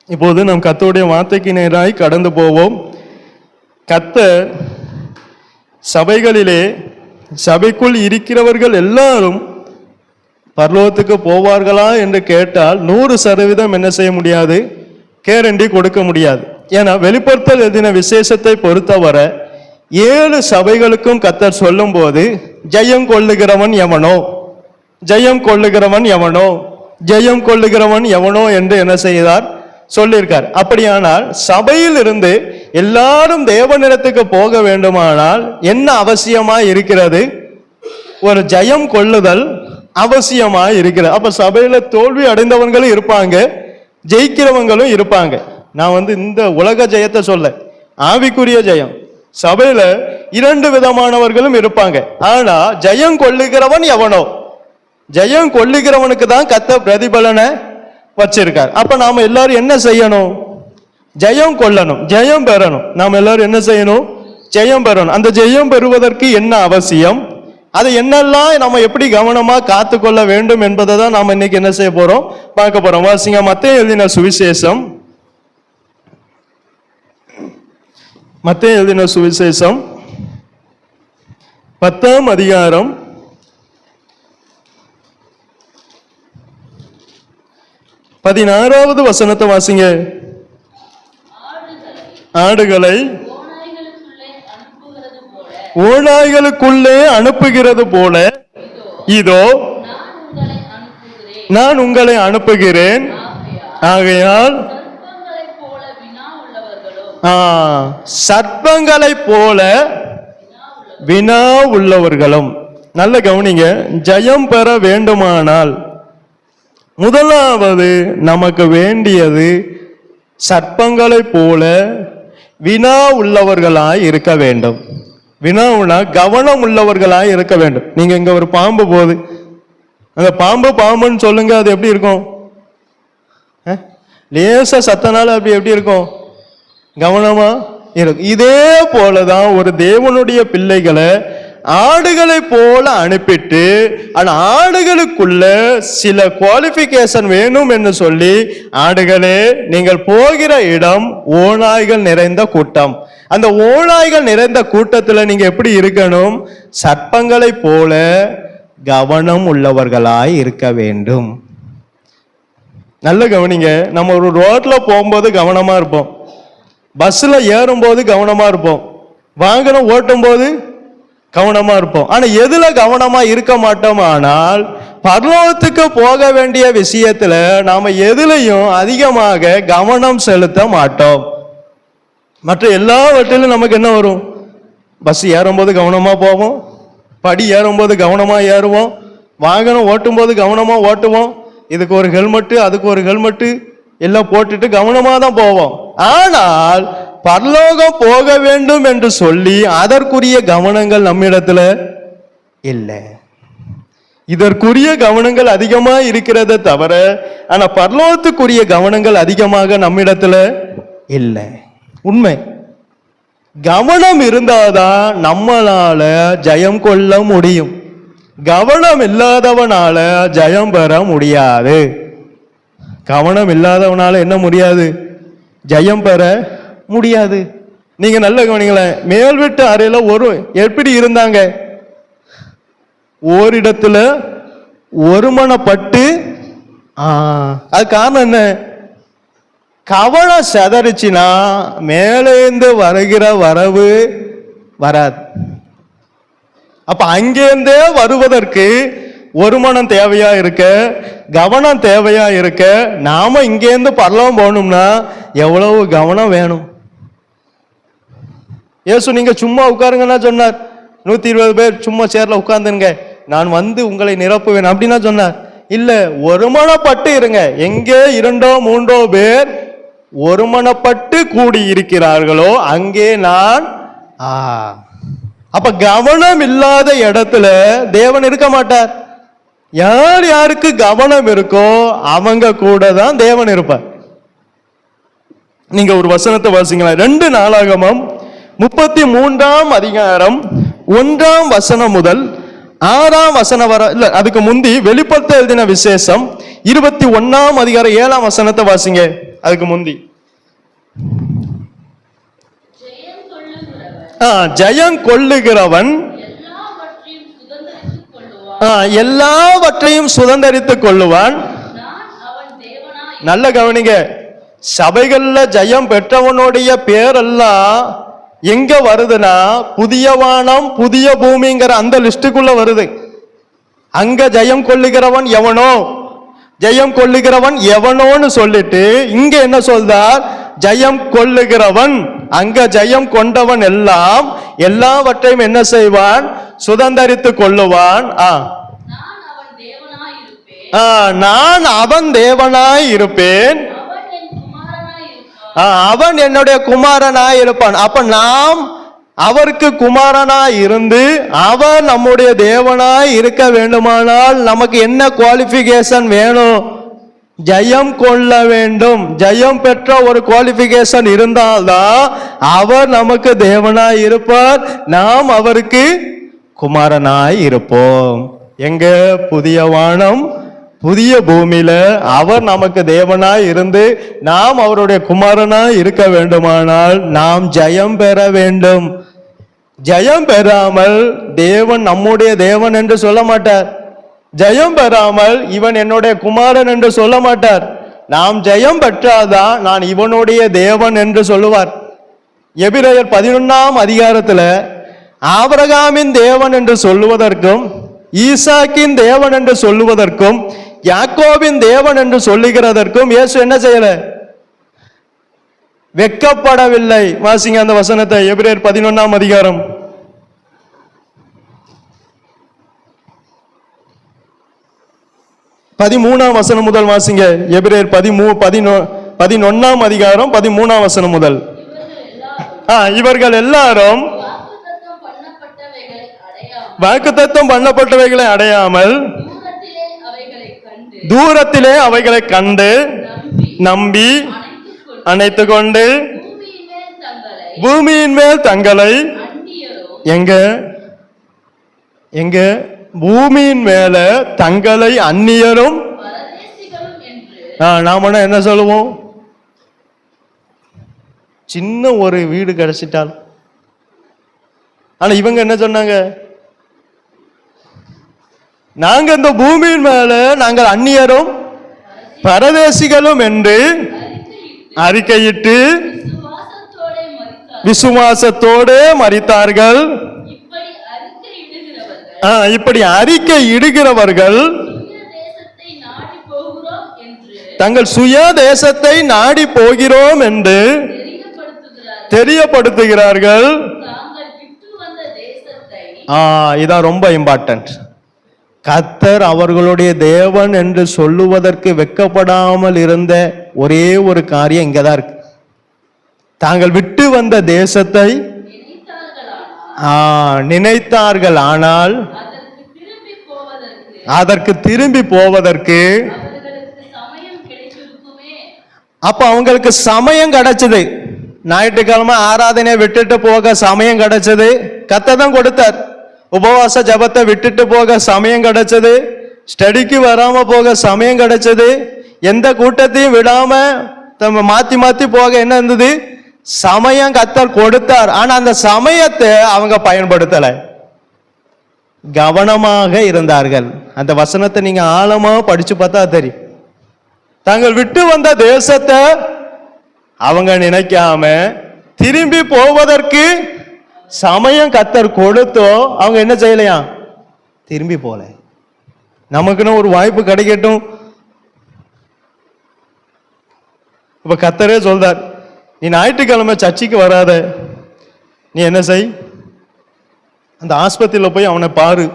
இப்போது நாம் கர்த்தருடைய வார்த்தைக்கு நேராய் கடந்து போவோம். கர்த்தர் சபைகளிலே சபைக்குள் இருக்கிறவர்கள் எல்லாரும் பரலோகத்துக்கு போவார்களா என்று கேட்டால் 100% என்ன செய்ய முடியாது? கேரண்டி கொடுக்க முடியாது. ஏன்னா வெளிப்படுத்தல் எழுதின விசேஷத்தை பொறுத்தவரை 7 சபைகளுக்கும் கர்த்தர் சொல்லும் போது ஜெயம் கொள்ளுகிறவன் எவனோ, ஜெயம் கொள்ளுகிறவன் எவனோ, ஜெயம் கொள்ளுகிறவன் எவனோ என்று என்ன செய்தார்? சொல்லியிருக்கார். அப்படியானால் சபையில் இருந்து எல்லாரும் தேவனிடத்துக்கு போக வேண்டுமானால் என்ன அவசியமா இருக்கிறது? ஒரு ஜெயம் கொள்ளுதல் அவசியமா இருக்கிறது. அப்ப சபையில தோல்வி அடைந்தவங்களும் இருப்பாங்க, ஜெயிக்கிறவங்களும் இருப்பாங்க. நான் இந்த உலக ஜெயத்தை சொல்ல, ஆவிக்குரிய ஜெயம். சபையில 2 விதமானவர்களும் இருப்பாங்க. ஆனா ஜெயம் கொள்ளுகிறவன் எவனோ, ஜெயம் கொள்ளுகிறவனுக்கு தான் கர்த்தர் பிரதிபலனை வச்சிருக்கார். அப்ப நாம எல்லாரும் என்ன செய்யணும்? ஜெயம் கொள்ளணும், ஜெயம் பெறணும். நாம் எல்லாரும் என்ன செய்யணும்? ஜெயம் பெறணும். அந்த ஜெயம் பெறுவதற்கு என்ன அவசியம், அதை என்னெல்லாம் நம்ம எப்படி கவனமா காத்து கொள்ள வேண்டும் என்பதை தான் நாம இன்னைக்கு என்ன செய்ய போறோம்? பார்க்க போறோம். வாசிங்க மத்தேயு எழுதின சுவிசேஷம், மத்தேயு எழுதின சுவிசேஷம் 10ஆம் அதிகாரம் 16வது வசனத்தை வாசிங்க. ஆடுகளை ஓநாய்களுக்குள்ளே அனுப்புகிறது போல இதோ நான் உங்களை அனுப்புகிறேன். ஆகையால் சர்ப்பங்களை போல வினா உள்ளவர்களும். நல்ல கவனிங்க, ஜெயம் பெற வேண்டுமானால் முதலாவது நமக்கு வேண்டியது சர்ப்பங்களை போல வினா உள்ளவர்களாய் இருக்க வேண்டும். வினாவுனா கவனம் உள்ளவர்களாய் இருக்க வேண்டும். நீங்க இங்க ஒரு பாம்பு போகுது, அந்த பாம்பு பாம்புன்னு சொல்லுங்க, அது எப்படி இருக்கும்? லேசா சத்தனால அப்படி எப்படி இருக்கும்? கவனமா இருக்கும். இதே போலதான் ஒரு தேவனுடைய பிள்ளைகளை ஆடுகளை போல அனுப்பிட்டு அந்த ஆடுகளுக்குள்ள சில குவாலிஃபிகேஷன் வேணும் என்று சொல்லி, ஆடுகளே நீங்கள் போகிற இடம் ஓநாய்கள் நிறைந்த கூட்டம். அந்த ஓநாய்கள் நிறைந்த கூட்டத்தில் நீங்க எப்படி இருக்கணும்? சர்ப்பங்களை போல கவனம் உள்ளவர்களாய் இருக்க வேண்டும். நல்ல கவனிங்க, நம்ம ஒரு ரோட்ல போகும்போது கவனமா இருப்போம், பஸ்ல ஏறும்போது கவனமா இருப்போம், வாகனம் ஓட்டும் போது கவனமா இருப்போம். ஆனா எதுல கவனமா இருக்க மாட்டோம்? ஆனால் பரலோகத்துக்கு போக வேண்டிய விஷயத்துல நாம எதுலையும் அதிகமாக கவனம் செலுத்த மாட்டோம். மற்ற எல்லாவற்றிலும் நமக்கு என்ன வரும்? பஸ் ஏறும்போது கவனமா போவோம், படி ஏறும்போது கவனமா ஏறுவோம், வாகனம் ஓட்டும் போது கவனமா ஓட்டுவோம், இதுக்கு ஒரு ஹெல்மெட்டு அதுக்கு ஒரு ஹெல்மெட்டு எல்லாம் போட்டுட்டு கவனமா தான் போவோம். ஆனால் பரலோகம் போக வேண்டும் என்று சொல்லி அதற்குரிய கவனங்கள் நம்மிடத்துல இல்லை. இதற்குரிய கவனங்கள் அதிகமா இருக்கிறத தவிர ஆனா பரலோகத்துக்குரிய கவனங்கள் அதிகமாக நம்மிடத்துல இல்லை. உண்மை. கவனம் இருந்தாதான் நம்மளால ஜெயம் கொள்ள முடியும். கவனம் இல்லாதவனால ஜெயம் பெற முடியாது. கவனம் இல்லாதவனால என்ன முடியாது? ஜெயம் பெற முடியாது. நீங்க நல்ல கவனிங்களேன், மேல் வீட்டு அறையில எப்படி இருந்தாங்க? ஓரிடத்துல ஒருமனப்பட்டு. அது காரணம் என்ன? கவனம் செதறிச்சுன்னா மேலேந்து வருகிற வரவு வராது. அப்ப அங்கேருந்தே வருவதற்கு ஒரு மனம் தேவையா இருக்க, கவனம் தேவையா இருக்க. நாம இங்கேருந்து பரலோகம் போகணும்னா எவ்வளவு கவனம் வேணும்? ஏசு நீங்க சும்மா உட்காருங்கன்னா சொன்னார். 120 பேர் சும்மா சேர்ல உட்கார்ந்துங்க, நான் உங்களை நிரப்புவேன் அப்படின்னா சொன்னார். இல்ல, ஒருமனப்பட்டு இருங்க. எங்கே 2 3 பேர் ஒருமனப்பட்டு கூடி இருக்கிறார்களோ அங்கே நான். அப்ப கவனம் இல்லாத இடத்துல தேவன் இருக்க மாட்டார். யார் யாருக்கு கவனம் இருக்கோ அவங்க கூட தான் தேவன் இருப்பார். நீங்க ஒரு வசனத்தை வாசிங்களா, 2 நாளாகமம் 33ஆம் அதிகாரம் 1ஆம் வசனம் முதல் 6ஆம் வசனம் வர, இல்ல அதுக்கு முந்தி வெளிப்படுத்த எழுதின விசேஷம் 21ஆம் அதிகாரம் 7ஆம் வசனத்தை வாசிங்க. அதுக்கு முந்தி ஜெயம் கொள்ளுகிறவன் எல்லாவற்றையும் சுதந்தரித்துக் கொள்ளுவான். நல்ல கவனிங்க, சபைகள்ல ஜெயம் பெற்றவனுடைய பேரெல்லாம் எங்க வருதுன்னா புதிய வானம் புதிய பூமிங்கிற அந்த லிஸ்டுக்குள்ள வருது. அங்க ஜெயம் கொள்ளுகிறவன் எவனோ, ஜெயம் கொள்ளுகிறவன் எவனோன்னு சொல்லிட்டு இங்க என்ன சொல்றார்? ஜெயம் கொள்ளுகிறவன். அங்க ஜெயம் கொண்டவன் எல்லாம் எல்லாவற்றையும் என்ன செய்வான்? சுதந்தரித்துக் கொள்ளுவான். நான் அவன் தேவனாய் இருப்பேன், அவன் என்னுடைய குமாரனாய் இருப்பான். அப்ப நாம் அவருக்கு குமாரனாய் இருந்து அவர் நம்முடைய தேவனாய் இருக்க வேண்டுமானால் நமக்கு என்ன குவாலிபிகேஷன் வேணும்? ஜெயம் கொள்ள வேண்டும். ஜெயம் பெற்ற ஒரு குவாலிபிகேஷன் இருந்தால்தான் அவர் நமக்கு தேவனாய் இருப்பார், நாம் அவருக்கு குமாரனாய் இருப்போம். எங்க? புதிய வானம் புதிய பூமியில அவர் நமக்கு தேவனாய் இருந்து நாம் அவருடைய குமாரனாய் இருக்க வேண்டுமானால் நாம் ஜெயம் பெற வேண்டும். ஜெயம் பெறாமல் தேவன் நம்முடைய தேவன் என்று சொல்ல மாட்டார். ஜெயம் பெறாமல் இவன் என்னுடைய குமாரன் என்று சொல்ல மாட்டார். நாம் ஜெயம் பெற்றாதான் நான் இவனுடைய தேவன் என்று சொல்லுவார். எபிரேயர் 11ஆம் அதிகாரத்துல ஆபிரகாமின் தேவன் என்று சொல்லுவதற்கும் ஈசாக்கின் தேவன் என்று சொல்லுவதற்கும் யாக்கோபின் தேவன் என்று சொல்லுகிறதற்கும் இயேசு என்ன செய்யல? வெட்கப்படவில்லை. வாசிங்க அந்த வசனத்தை, எபிரேயர் 11ஆம் அதிகாரம் 13ஆம் வசனம் முதல் வாசிங்க. எபிரேயர் 11ஆம் அதிகாரம் 13ஆம் வசனம் முதல். இவர்கள் எல்லாரும் வாக்குத்தத்தம் பண்ணப்பட்டவைகளை அடையாமல் தூரத்திலே அவைகளை கண்டு நம்பி அணைத்து கொண்டு பூமியின் மேல் தங்களை எங்க எங்க பூமியின் மேல தங்களை அந்நியரும் நாம என்ன சொல்லுவோம்? சின்ன ஒரு வீடு கிடைச்சிட்டால். ஆனா இவங்க என்ன சொன்னாங்க? நாங்க இந்த பூமியின் மேல நாங்கள் அந்நியரும் பரதேசிகளும் என்று அறிக்கையிட்டு விசுவாசத்தோடு மரித்தார்கள். இப்படி அறிக்கை இடுகிறவர்கள் தங்கள் சுய தேசத்தை நாடி போகிறோம் என்று தெரியப்படுத்துகிறார்கள். இதான் ரொம்ப இம்பார்ட்டன்ட். கர்த்தர் அவர்களுடைய தேவன் என்று சொல்லுவதற்கு வெட்கப்படாமல் இருந்த ஒரே ஒரு காரியம் இங்கதான் இருக்கு. தாங்கள் விட்டு வந்த தேசத்தை நினைத்தார்கள், ஆனால் அதற்கு திரும்பி போவதற்கு அப்ப அவங்களுக்கு சமயம் கிடைச்சது. ஞாயிற்றுக்கிழமை ஆராதனை விட்டுட்டு போக சமயம் கிடைச்சது. கர்த்தர் தான் கொடுத்தார். உபவாச ஜபத்தை விட்டுட்டு போக சமயம் கிடைச்சது. ஸ்டடிக்கு வராம போக சமயம் கிடைச்சது. எந்த கூட்டத்தையும் விடாம மாத்தி மாத்தி போக என்ன இருந்தது? சமயம் கர்த்தர் கொடுத்தார். ஆனா அந்த சமயத்தை அவங்க பயன்படுத்தல, கவனமாக இருந்தார்கள். அந்த வசனத்தை நீங்க ஆழமா படிச்சு பார்த்தா தெரியும். தாங்கள் விட்டு வந்த தேசத்தை அவங்க நினைக்காம திரும்பி போவதற்கு சமயம் கர்த்தர் கொடுத்தோ அவங்க என்ன செய்யலையா? திரும்பி போல. நமக்குன்னு ஒரு வாய்ப்பு கிடைக்கட்டும். இப்ப கர்த்தரே சொல்றார், நீ ஞாயிற்றுக்கிழமை சர்ச்சைக்கு வராத, நீ என்ன செய்? அந்த ஆஸ்பத்திரியில் போய் அவனை பாரு,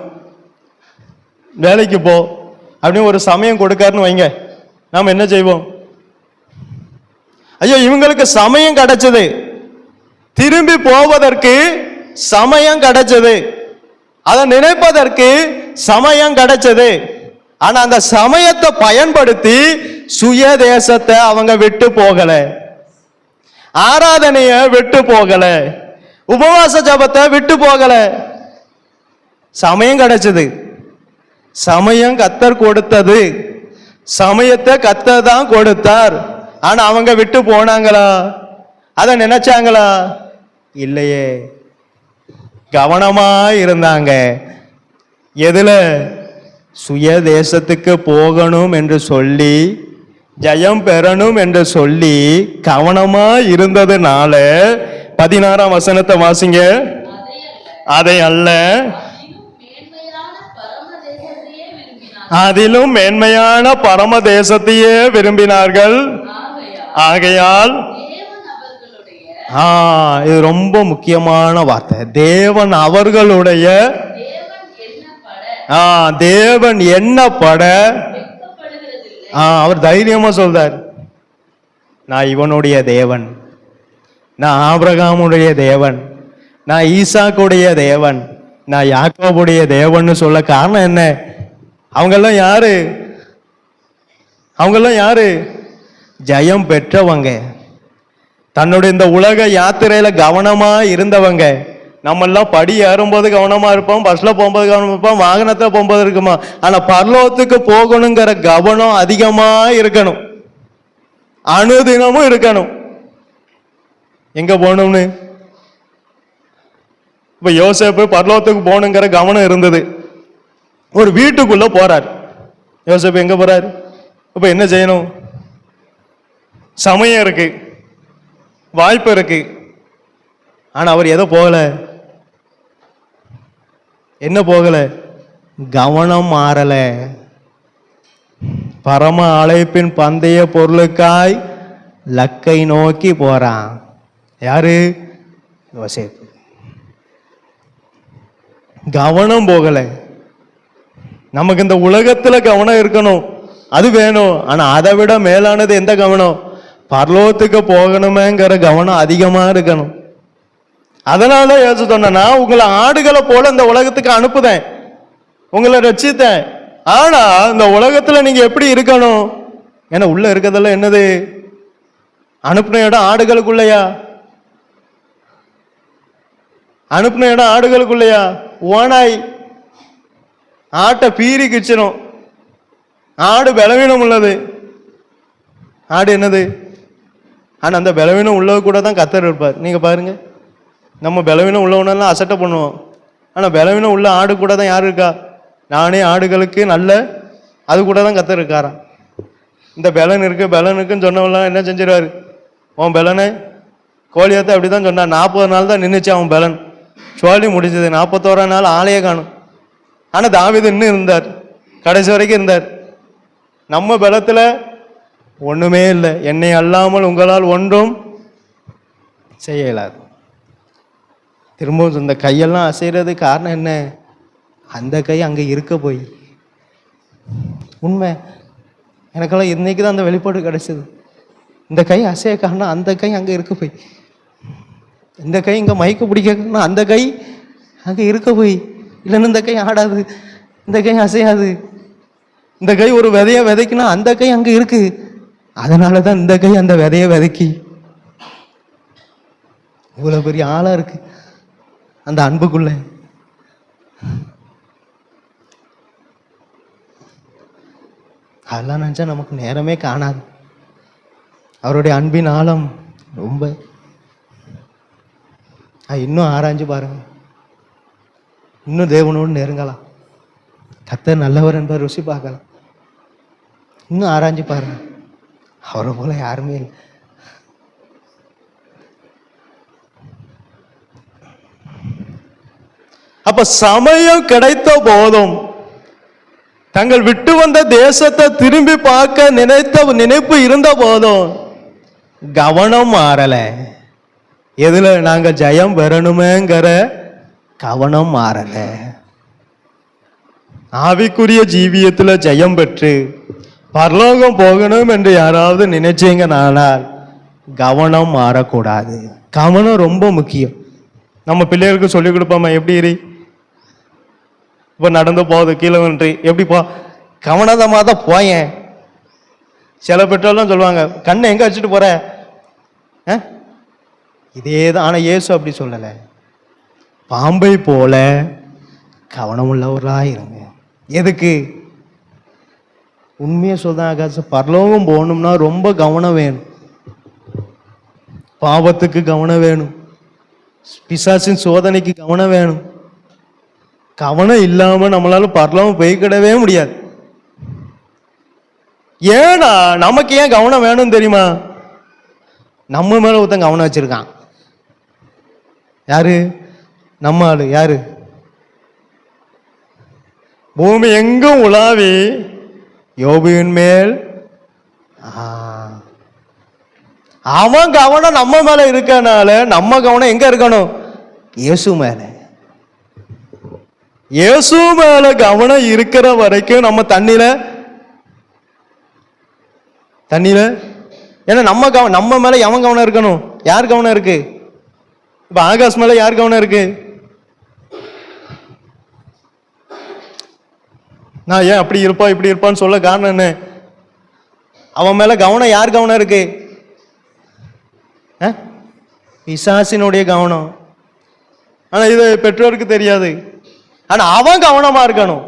வேலைக்கு போ அப்படின்னு ஒரு சமயம் கொடுக்காருன்னு வைங்க. நாம் என்ன செய்வோம்? ஐயோ இவங்களுக்கு சமயம் கிடைச்சது, திரும்பி போவதற்கு சமயம் கிடைச்சது, அதை நினைப்பதற்கு சமயம் கிடைச்சது. ஆனா அந்த சமயத்தை பயன்படுத்தி சுய தேசத்தை அவங்க விட்டு போகல, ஆராதனைய விட்டு போகல, உபவாச ஜபத்தை விட்டு போகல. சமயம் கிடைச்சது, சமயம் கர்த்தர் கொடுத்தது, சமயத்தை கர்த்தர் தான் கொடுத்தார். ஆனா அவங்க விட்டு போனாங்களா? அத நினைச்சாங்களா? இல்லையே. கவனமா இருந்தாங்க. எதுல? சுய தேசத்துக்கு போகணும் என்று சொல்லி, ஜெயம் பெறணும் என்று சொல்லி கவனமா இருந்ததுனால 16ஆம் வசனத்தை வாசிங்க. அதை அல்ல, அதிலும் மேன்மையான பரம தேசத்தையே விரும்பினார்கள். ஆகையால் இது ரொம்ப முக்கியமான வார்த்தை. தேவன் அவர்களுடைய தேவன் எண்ணப்பட அவர் தைரியமா சொல்றார், நான் இவனுடைய தேவன், நான் ஆபிரகாமுடைய தேவன், நான் ஈசாக்குடைய தேவன், நான் யாக்கோபுடைய தேவன் சொல்ல காரணம் என்ன? அவங்கெல்லாம் யாரு? அவங்கெல்லாம் யாரு? ஜெயம் பெற்றவங்க, தன்னுடைய இந்த உலக யாத்திரையில கவனமா இருந்தவங்க. நம்ம எல்லாம் படி ஏறும்போது கவனமா இருப்போம், பஸ்ல போகும்போது கவனமா இருப்போம், வாகனத்துல போகும்போது இருக்குமா. ஆனா பரலோகத்துக்கு போகணுங்கிற கவனம் அதிகமா இருக்கணும், அனுதினமும் இருக்கணும். எங்க போகணும்னு இப்ப யோசேப்பு பரலோகத்துக்கு போகணுங்கிற கவனம் இருந்தது. ஒரு வீட்டுக்குள்ள போறார். யோசேப்பு எங்க போறார்? இப்ப என்ன செய்யணும்? சமயம் இருக்கு, வாய்ப்பு இருக்கு. ஆனா அவர் எதை போகல? என்ன போகல? கவனம் மாறல. பரம அழைப்பின் பந்தய பொருளுக்காய் லக்கை நோக்கி போறான். யாரு? யோசேப்பு. கவனம் போகல. நமக்கு இந்த உலகத்துல கவனம் இருக்கணும், அது வேணும். ஆனா அதை விட மேலானது எந்த கவனம்? பரலோகத்துக்கு போகணுமேங்கிற கவனம் அதிகமா இருக்கணும். அதனால யோசிச்சு சொன்ன, நான் உங்களை ஆடுகளை போல இந்த உலகத்துக்கு அனுப்புதேன், உங்களை ரட்சித்தேன். ஆனா இந்த உலகத்துல நீங்க எப்படி இருக்கணும்? ஏன்னா உள்ள இருக்கிறதெல்லாம் என்னது? அனுப்பின இடம் ஆடுகளுக்குள்ளையா? அனுப்பின இடம் ஆடுகளுக்குள்ளையா? ஓனாய் ஆட்டை பீறி கிச்சிரும். ஆடு பலவீனம் உள்ளது. ஆடு என்னது? ஆனா அந்த பலவீனம் உள்ளது கூட தான் கர்த்தர் இருப்பார். நீங்க பாருங்க, நம்ம பலவீனம் உள்ளவனெல்லாம் அசட்டை பண்ணுவோம். ஆனா பலவீனம் உள்ள ஆடு கூட தான் யார் இருக்கா? நானே ஆடுகளுக்கு நல்ல அது கூட தான் கர்த்தர் இருக்காராம். இந்த பலன் இருக்கு பலன் இருக்குன்னு சொன்னவெல்லாம் என்ன செஞ்சிருவாரு? உன் பலனை கோழியத்தை அப்படிதான் சொன்னான். 40 நாள் தான் நின்றுச்சு அவன் பலன். சோழி முடிஞ்சது. 41ஆம் நாள் ஆளையே காணும். ஆனா தாவீது இன்னும் இருந்தார், கடைசி வரைக்கும் இருந்தார். நம்ம பலத்துல ஒண்ணுமே இல்லை. என்னை அல்லாமல் உங்களால் ஒன்றும் செய்ய இயலாது. திரும்பவும் இந்த கையெல்லாம் அசைறது காரணம் என்ன? அந்த கை அங்க இருக்க போய். உண்மை, எனக்கெல்லாம் இன்னைக்கு தான் அந்த வெளிப்பாடு கிடைச்சது. இந்த கை அசைய காரணம் அந்த கை அங்க இருக்க போய். இந்த கை இங்க மயக்க பிடிக்கணும், அந்த கை அங்க இருக்க போய். இல்லைன்னு இந்த கை ஆடாது, இந்த கை அசையாது. இந்த கை ஒரு விதைய விதைக்குன்னா அந்த கை அங்க இருக்கு. அதனாலதான் இந்த கை அந்த விதைய விதைக்கி இவ்வளவு பெரிய ஆளா இருக்கு அந்த அன்புக்குள்ள. அதெல்லாம் நினைச்சா நமக்கு நேரமே காணாது. அவருடைய அன்பின் ஆழம் ரொம்ப. இன்னும் ஆராய்ஞ்சு பாருங்க, இன்னும் தேவனோடு நெருங்கலாம். கர்த்தர் நல்லவர் என்பதை ருசி பார்க்கலாம். இன்னும் ஆராய்ஞ்சு பாருங்க, அவரை போல யாருமே இல்லை. அப்ப சமயம் கிடைத்த போதும் தங்கள் விட்டு வந்த தேசத்தை திரும்பி பார்க்க நினைப்பு இருந்த போதும் கவனம் மாறல. எதுல? நாங்க ஜெயம் பெறணுமேங்கிற கவனம் மாறல. ஆவிக்குரிய ஜீவியத்துல ஜெயம் பெற்று பரலோகம் போகணும் என்று யாராவது நினைச்சீங்கனானால் கவனம் மாறக்கூடாது. கவனம் ரொம்ப முக்கியம். நம்ம பிள்ளைகளுக்கு சொல்லிக் கொடுப்போமா? எப்படி இப்ப நடந்து போகுது கீழே நின்று எப்படி போ, கவனதமா தான் போயேன். சில பெற்றோர்லாம் சொல்லுவாங்க, கண்ணை எங்க வச்சுட்டு போற? இதே தான். ஆனா இயேசு அப்படி சொல்லலை. பாம்பை போல கவனம் உள்ளவர்களா இருங்க. எதுக்கு? உண்மையை சொல்றாங்க, பரலோகம் போகணும்னா ரொம்ப கவனம் வேணும். பாவத்துக்கு கவனம் வேணும், பிசாசின் சோதனைக்கு கவனம் வேணும். கவனம் இல்லாம நம்மளால பரலோகம் போய்க்கிடவே முடியாது. ஏன்னா நமக்கு ஏன் கவனம் வேணும் தெரியுமா? நம்ம மேல ஒருத்தன் கவனம் வச்சிருக்கான். யாரு? நம்ம ஆளு. யாரு? பூமி எங்கும் உலாவி யோபுவின் மேல் அவன் கவனம் நம்ம மேல இருக்கனால நம்ம கவனம் எங்க இருக்கணும்? இயேசு மேல. இயேசு மேல கவனம் இருக்கிற வரைக்கும் நம்ம தண்ணியில ஏன்னா நம்ம மேல எவன் கவனம் இருக்கணும்? யார் கவனம் இருக்கு? இப்ப ஆகாஷ் மேல யார் கவனம் இருக்கு? நான் ஏன் அப்படி இருப்பா இப்படி இருப்பான்னு சொல்ல காரணம் என்ன? அவன் மேல கவனம் யார் கவனம் இருக்கு? பிசாசினுடைய கவனம். ஆனா இது பெற்றோருக்கு தெரியாது. ஆனா அவன் கவனமா இருக்கணும்.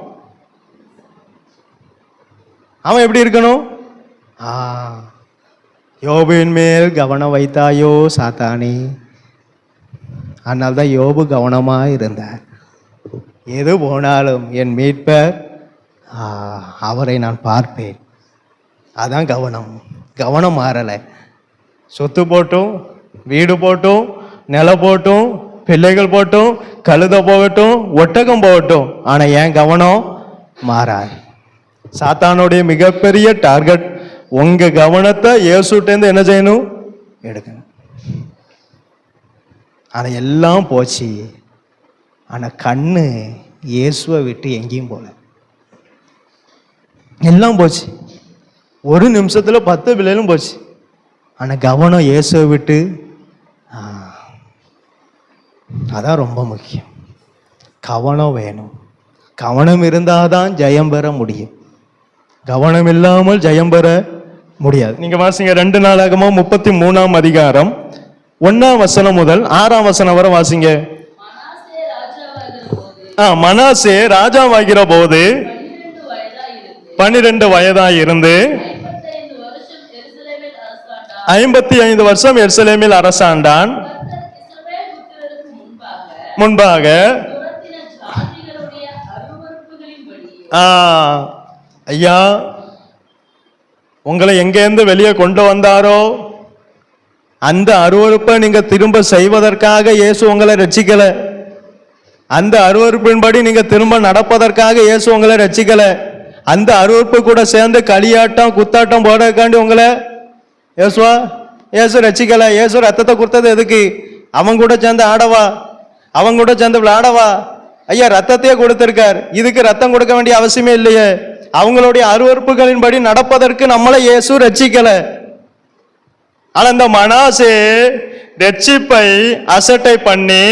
அவன் எப்படி இருக்கணும்? யோபுவின் மேல் கவனம் வைத்தாயோ சாத்தானே. அதனால்தான் யோபு கவனமா இருந்தார். எது போனாலும் என் மீட்பர் அவரை நான் பார்ப்பேன். அதான் கவனம். கவனம் மாறலை. சொத்து போட்டும், வீடு போட்டும், நிலம் போட்டும், பிள்ளைகள் போட்டும், கழுத போகட்டும், ஒட்டகம் போகட்டும், ஆனா ஏன் கவனம் மாறாது. சாத்தானுடைய மிகப்பெரிய டார்கெட் உங்க கவனத்தை இயேசுட்டேந்து என்ன செய்யணும்? எடுக்கணும். ஆனா எல்லாம் போச்சு. ஆனா கண்ணு இயேசுவை விட்டு எங்கேயும் போல. எல்லாம் போச்சு. ஒரு நிமிஷத்துல 10 பிள்ளைகளும் போச்சு. ஆனா கவனம் இயேசுவை விட்டு. அதான் ரொம்ப முக்கியம். கவனம் வேணும். கவனம் இருந்தாதான் ஜெயம் பெற முடியும். கவனம் இல்லாமல் ஜெயம் பெற முடியாது. நீங்க வாசிங்க 2 நாளாகமம் 33ஆம் அதிகாரம் 1ஆம் வசனம் முதல் 6ஆம் வசனம் வரை வாசிங்க. மனாசே ராஜாவாகிற போது 12 வயதாய் இருந்து 55 வருஷம் எருசலேமில் அரசாண்டான். முன்பாக ஐயா உங்களை எங்கேருந்து வெளியே கொண்டு வந்தாரோ அந்த அருவருப்பை நீங்க திரும்ப செய்வதற்காக இயேசு உங்களை ரட்சிக்கல. அந்த அருவருப்பின்படி நீங்க திரும்ப நடப்பதற்காக இயேசு உங்களை ரட்சிக்கல. அந்த அருவருப்பு கூட சேர்ந்து களியாட்டம் குத்தாட்டம் போடக்காண்டி உங்களை இயேசு ரட்சிக்கல. இயேசு ரத்தத்தை கொடுத்தது எதுக்கு? அவன் கூட சேர்ந்து ஆடவா, அவங்க கூட சேர்ந்து விளையாடவா? ஐயா ரத்தத்தையே கொடுத்திருக்கார். இதுக்கு ரத்தம் கொடுக்க வேண்டிய அவசியமே இல்லையே. அவங்களுடைய அருவருப்புகளின்படி நடப்பதற்கு நம்மளை இயேசு ரட்சிக்கல. ஆனா இந்த மனாசே ரட்சிப்பை அசட்டை பண்ணி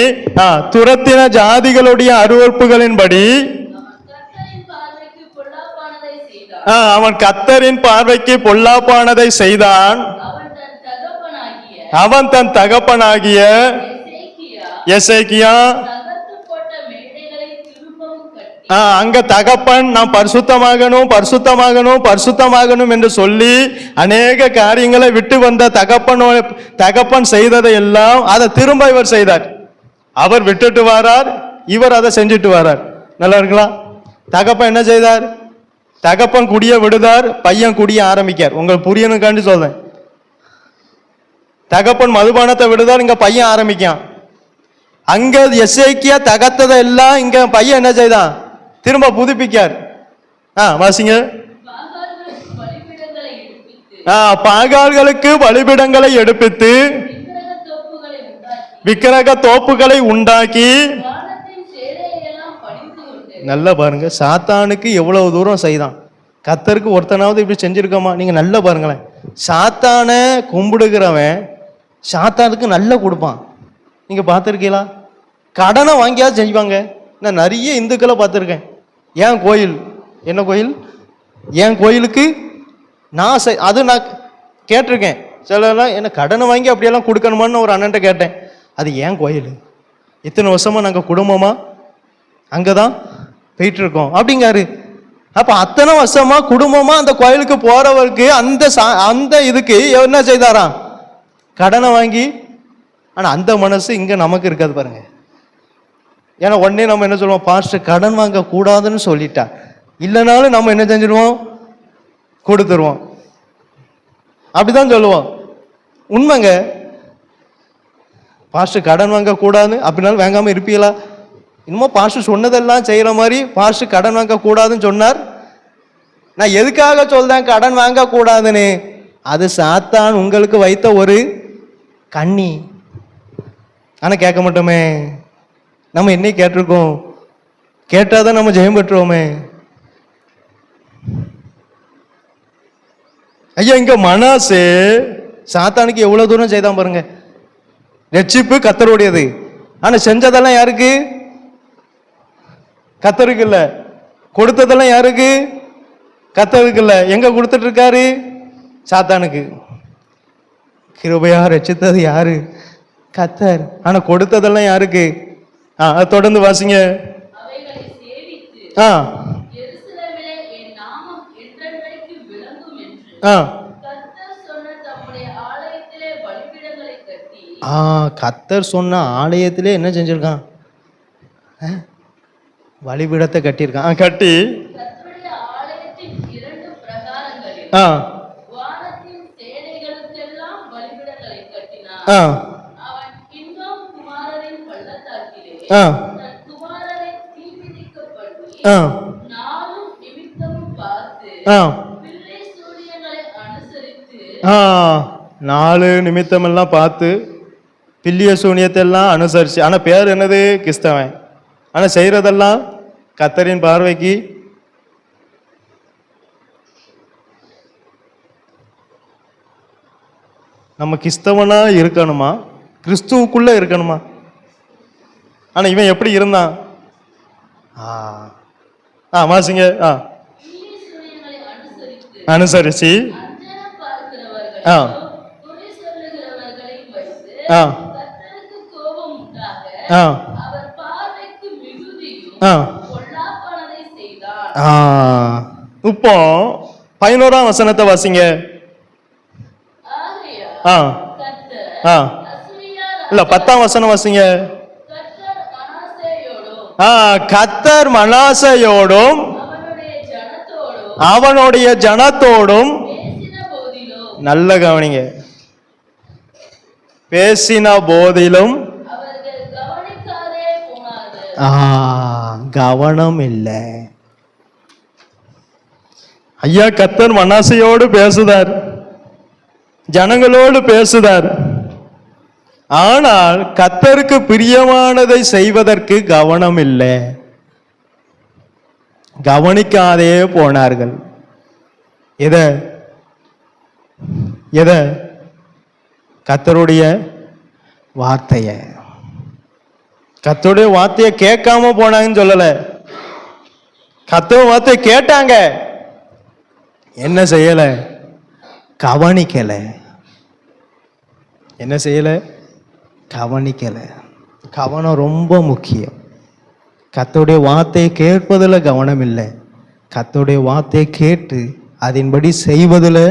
துரத்தின ஜாதிகளுடைய அருவருப்புகளின்படி அவன் கர்த்தரின் பார்வைக்கு பொல்லாப்பானதை செய்தான். அவன் தன் தகப்பனாகிய எசேக்கியா அங்க தகப்பன் நான் பரிசுத்தமாகணும் பரிசுத்தமாகணும் பரிசுத்தமாகணும் என்று சொல்லி அநேக காரியங்களை விட்டு வந்த தகப்பன் செய்ததை எல்லாம் அதை திரும்ப இவர் செய்தார். அவர் விட்டுட்டு வரார், இவர் அதை செஞ்சுட்டு வரார். நல்லா இருக்கலாம். தகப்பன் என்ன செய்தார்? தகப்பன் குடிய விடுதார், பையன் குடிய ஆரம்பிக்கார். உங்களுக்கு புரியணுக்காண்டி சொல்றேன். தகப்பன் மதுபானத்தை விடுதார், இங்க பையன் ஆரம்பிக்கான். அங்க எசேக்கியா தகத்ததை எல்லாம் இங்க பையன் என்ன செய்தான்? திரும்ப புதுப்பிக்கார். வாசிங்க. பாகால்களுக்கு பலிபீடங்களை எடுப்பித்து விக்கிரக தோப்புகளை உண்டாக்கி. நல்லா பாருங்க, சாத்தானுக்கு எவ்வளவு தூரம் செய்தான். கர்த்தருக்கு ஒருத்தனாவது இப்படி செஞ்சிருக்கோமா? நீங்க நல்லா பாருங்களேன். சாத்தான கும்பிடுகிறவன் சாத்தானுக்கு நல்லா கொடுப்பான். நீங்க பார்த்துருக்கீங்களா? கடனை வாங்கியாவது செய்வாங்க. நான் நிறைய இந்துக்களை பார்த்துருக்கேன். ஏன் கோயில், என்ன கோயில், என் கோயிலுக்கு நான் அது நான் கேட்டிருக்கேன். சிலர்லாம் என்ன கடனை வாங்கி அப்படியெல்லாம் கொடுக்கணுமான்னு ஒரு அண்ணன்ட்ட கேட்டேன். அது ஏன் கோயில், இத்தனை வருஷமா நாங்கள் குடும்பமா அங்கதான் போயிட்டு இருக்கோம் அப்படிங்காரு. அப்ப அத்தனை வருஷமா குடும்பமா அந்த கோயிலுக்கு போறவருக்கு அந்த இதுக்கு என்ன செய்தாராம்? கடனை வாங்கி ஆனா அந்த மனசு இங்க நமக்கு இருக்காது பாருங்க. ஏன்னா உடனே நம்ம என்ன சொல்லுவோம், பாஸ்டர் கடன் வாங்க கூடாதுன்னு சொல்லிட்டா, இல்லைனாலும் நம்ம என்ன செஞ்சிருவோம், கொடுத்துருவோம். அப்படிதான் சொல்லுவோம். உண்மைங்க, பாஸ்டர் கடன் வாங்க கூடாது அப்படின்னாலும் வாங்காம இருப்பீங்களா? இன்னமும் பாஸ்டர் சொன்னதெல்லாம் செய்யற மாதிரி பாஸ்டர் கடன் வாங்க கூடாதுன்னு சொன்னார். நான் எதுக்காக சொல்றேன் கடன் வாங்க கூடாதுன்னு? அது சாத்தான் உங்களுக்கு வைத்த ஒரு கண்ணி. ஆனா கேட்க மாட்டோமே. நம்ம என்ன கேட்டிருக்கோம்? கேட்டாதான் நம்ம ஜெயம் பெற்றுவோமே. ஐயா, இங்க மனாசே சாத்தானுக்கு எவ்வளவு தூரம் செய்தான் பாருங்க. ரட்சிப்பு கர்த்தருடையது, ஆனா செஞ்சதெல்லாம் யாருக்கு? கர்த்தருக்கு இல்ல. கொடுத்ததெல்லாம் யாருக்கு? கர்த்தருக்கு இல்ல. எங்க கொடுத்துட்டு இருக்காரு? சாத்தானுக்கு. கிருபையா ரட்சித்தது யாரு? கர்த்தர். ஆனா கொடுத்ததெல்லாம் யாருக்கு? தொடர்ந்து வாசிங்க. கர்த்தர் சொன்ன ஆலயத்திலே என்ன செஞ்சிருக்கான்? பலிபீடத்தை கட்டியிருக்கான். கட்டி நாலு நிமித்தம் எல்லாம் பார்த்து பில்லிய சூனியத்தை எல்லாம் அனுசரிச்சு. ஆனா பேர் என்னது? கிறிஸ்தவன். ஆனா செய்யறதெல்லாம் கர்த்தரின் பார்வைக்கு நம்ம கிறிஸ்தவனா இருக்கணுமா, கிறிஸ்துவுக்குள்ள இருக்கணுமா? ஆனா இவன் எப்படி இருந்தான்? வாசிங்க. அனுசரிச்சு இப்போ 11ஆம் வசனத்தை வாசிங்க. இல்ல 10ஆம் வசனம் வாசிங்க. கர்த்தர் மனாசேயோடும் அவனுடைய ஜனத்தோடும் நல்ல கவனிங்க, பேசின போதிலும் கவனம் இல்லை. ஐயா, கர்த்தர் மனாசையோடு பேசுதார், ஜனங்களோடு பேசுதார். ஆனால் கர்த்தருக்கு பிரியமானதை செய்வதற்கு கவனம் இல்லை. கவனிக்காதே போனார்கள். எத? கர்த்தருடைய வார்த்தைய. கர்த்தருடைய வார்த்தையை கேட்காம போனாங்கன்னு சொல்லல, கர்த்தர் வார்த்தையை கேட்டாங்க. என்ன செய்யல? கவனிக்கல. என்ன செய்யல? கவனிக்கல. கவனம் ரொம்ப முக்கியம். கர்த்தருடைய வார்த்தையை கேட்பதில் கவனம் இல்லை, கர்த்தருடைய வார்த்தையை கேட்டு அதன்படி செய்வதில்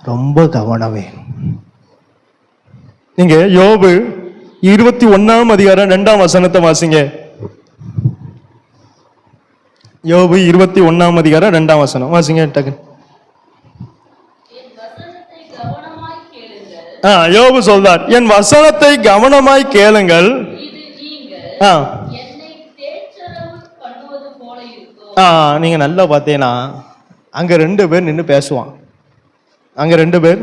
ரொம்ப கவனம் வேணும். நீங்க யோபு 21ஆம் அதிகாரம் 2ஆம் வசனத்தை வாசிங்க. யோபு 21ஆம் அதிகாரம் 2ஆம் வசனம் வாசிங்க. யோபு சொல்றார், என் வசனத்தை கவனமாய் கேளுங்கள். நீங்க நல்லா பார்த்தீங்கன்னா அங்க 2 பேர் நின்று பேசுவான். அங்க 2 பேர்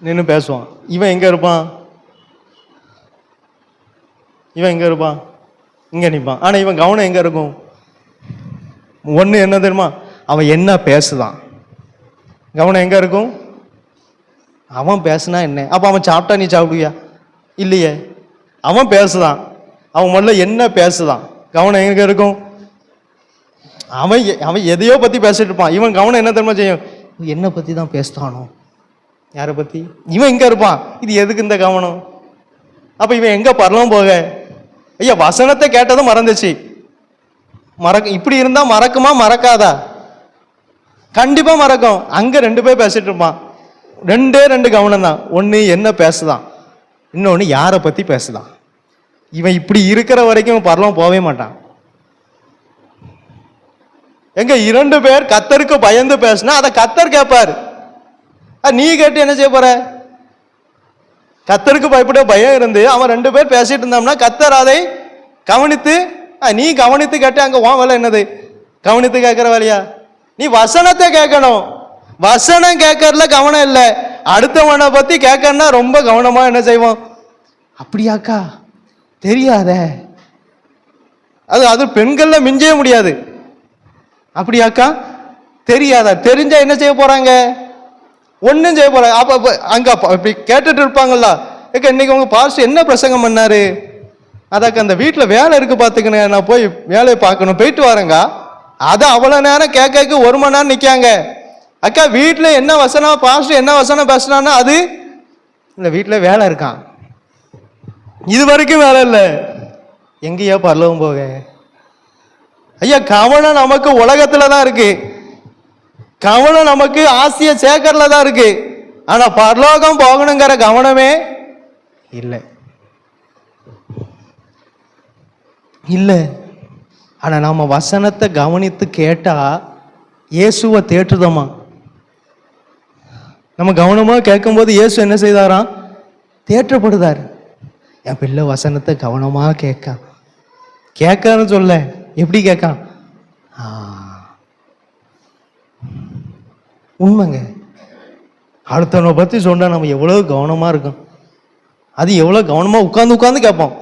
நின்று பேசுவான். இவன் எங்க இருப்பான்? இவன் எங்க இருப்பான்? இங்க நிற்பான். ஆனா இவன் கவனம் எங்க இருக்கும்? ஒண்ணு என்ன தெரியுமா? அவன் என்ன பேசுதான், கவனம் எங்க இருக்கும்? அவன் பேசுனா என்ன? அப்ப அவன் சாப்பிட்டா நீ சாப்பிடுவியா? இல்லையே. அவன் பேசுதான், அவன் முதல்ல என்ன பேசுதான், கவனம் எங்க இருக்கும்? அவன் எதையோ பத்தி பேசிட்டு இருப்பான். இவன் கவனம் என்ன தெரியுமா செய்யும்? என்ன பத்தி தான் பேசுதானோ? யாரை பத்தி? இவன் எங்க இருப்பான்? இது எதுக்கு இந்த கவனம்? அப்ப இவன் எங்க பரலாம் போக? ஐயா, வசனத்தை கேட்டதும் மறந்துச்சு. இப்படி இருந்தா மறக்குமா மறக்காதா? கண்டிப்பா மறக்கும். அங்க 2 பேர் பேசிட்டு இருப்பான். 2 கவனம் தான். ஒன்னு என்ன பேசுதான், இன்னொன்னு யாரை பத்தி பேசுதான். இவன் இப்படி இருக்கிற வரைக்கும் பரலோகம் போவே மாட்டான். எங்க 2 பேர் கர்த்தருக்கு பயந்து பேசினா அதை கர்த்தர் கேட்பார். நீ கேட்டு என்ன செய்ய போற? கர்த்தருக்கு பயப்பட பயம் இருந்து அவன் 2 பேர் பேசிட்டு இருந்தோம்னா கர்த்தர் அதை கவனித்து, நீ கவனித்து கேட்டு அங்க உன் வேலை என்னது? கவனித்து கேட்கிற வேலையா? நீ வசனத்தை கேட்கணும். வசனம் கேட்கறதுல கவனம் இல்லை. அடுத்தவனை பத்தி கேட்கறனா ரொம்ப கவனமா என்ன செய்வோம்? அப்படியாக்கா தெரியாத, அது பெண்கள்ல மிஞ்சவே முடியாது. அப்படியாக்கா தெரியாதா? தெரிஞ்சா என்ன செய்ய போறாங்க? ஒன்னும் செய்ய போறாங்க. அப்ப அங்க இப்படி கேட்டுட்டு இருப்பாங்கல்ல, இன்னைக்கு உங்க பாஸ்டர் என்ன பிரசங்கம் பண்ணாரு? அதாக்க அந்த வீட்டுல வேலை இருக்கு பாத்துக்கணும், நான் போய் வேலையை பார்க்கணும், போயிட்டு வரேங்க. அது அவ்வளவு நேரம் கேட்க 1 மணி நேரம் நிக்காங்க. அக்கா வீட்டுல என்ன வசனம், பாஸ்டர் என்ன வசனம் பேசினான்னா அது இந்த வீட்டுல வேலை இருக்கான். இது வரைக்கும் வேலை இல்லை. எங்கேயா பரலோகம் போக? ஐயா கவனம் நமக்கு உலகத்துல தான் இருக்கு. கவனம் நமக்கு ஆசிய சேகர்ல தான் இருக்கு. ஆனா பரலோகம் போகணுங்கிற கவனமே இல்லை. இல்லை. ஆனா நாம வசனத்தை கவனித்து கேட்டா இயேசுவை தேற்றுதமா. நம்ம கவனமா கேட்கும்போது இயேசு என்ன செய்தாராம்? தேற்றப்படுதார். என் பிள்ளை வசனத்தை கவனமா கேட்கான்னு சொல்ல. எப்படி கேட்கான்? உண்மைங்க. அடுத்தவனை பத்தி சொன்னா நம்ம எவ்வளவு கவனமா இருக்கோம். அது எவ்வளவு கவனமா உட்கார்ந்து கேட்போம்.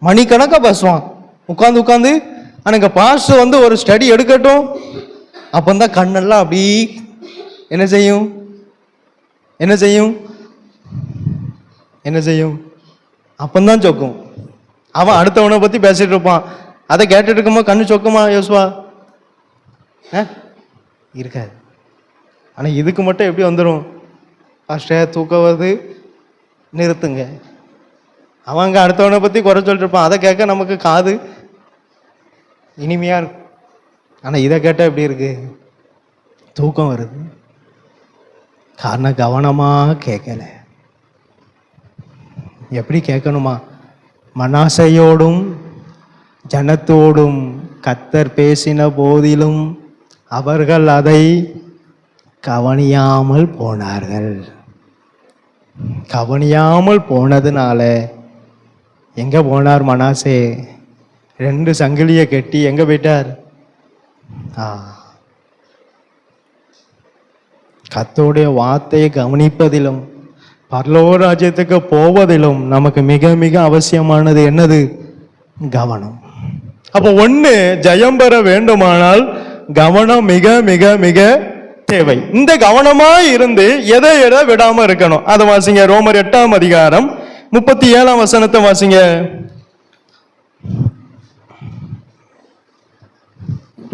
மணிக்கணக்கா பேசுவான் உட்கார்ந்து. ஆனா பாஸ்டர் ஒரு ஸ்டடி எடுக்கட்டும், அப்பந்தான் கண்ணெல்லாம் அப்படி என்ன செய்யும்? அப்பந்தான் சொக்கும். அவன் அடுத்தவனை பத்தி பேசிட்டு இருப்பான். அதை கேட்டுட்டு இருக்கும்போது கண்ணு சொக்குமா யோசுவா? இருக்காது. ஆனா இதுக்கு மட்டும் எப்படி வந்துடும்? பாஸ்டர் தூக்கம் வருது, நிறுத்துங்க. அவங்க அடுத்தவனை பத்தி குறை சொல்லிட்டு இருப்பான். அதை கேட்க நமக்கு காது இனிமையா இருக்கும். ஆனா இதை கேட்டா எப்படி இருக்கு? தூக்கம் வருது. காரணம் கவனமா கேட்கல. எப்படி கேட்கணுமா? மனாசையோடும் ஜனத்தோடும் கர்த்தர் பேசின போதிலும் அவர்கள் அதை கவனியாமல் போனார்கள். கவனியாமல் போனதுனால எங்க போனார் மனாசே? 2 சங்கிலியை கட்டி எங்க போயிட்டார்? கர்த்தருடைய வார்த்தையை கவனிப்பதிலும் பரலோக ராஜ்யத்துக்கு போவதிலும் நமக்கு மிக மிக அவசியமானது என்னது? கவனம். அப்போ ஒண்ணு ஜெயம் பெற வேண்டுமானால் கவனம் மிக மிக மிக தேவை. இந்த கவனமா இருந்து எதை விடாம இருக்கணும். அதை வாசிங்க. ரோமர் 8ஆம் அதிகாரம் 37ஆம் வசனத்தை வாசிங்க.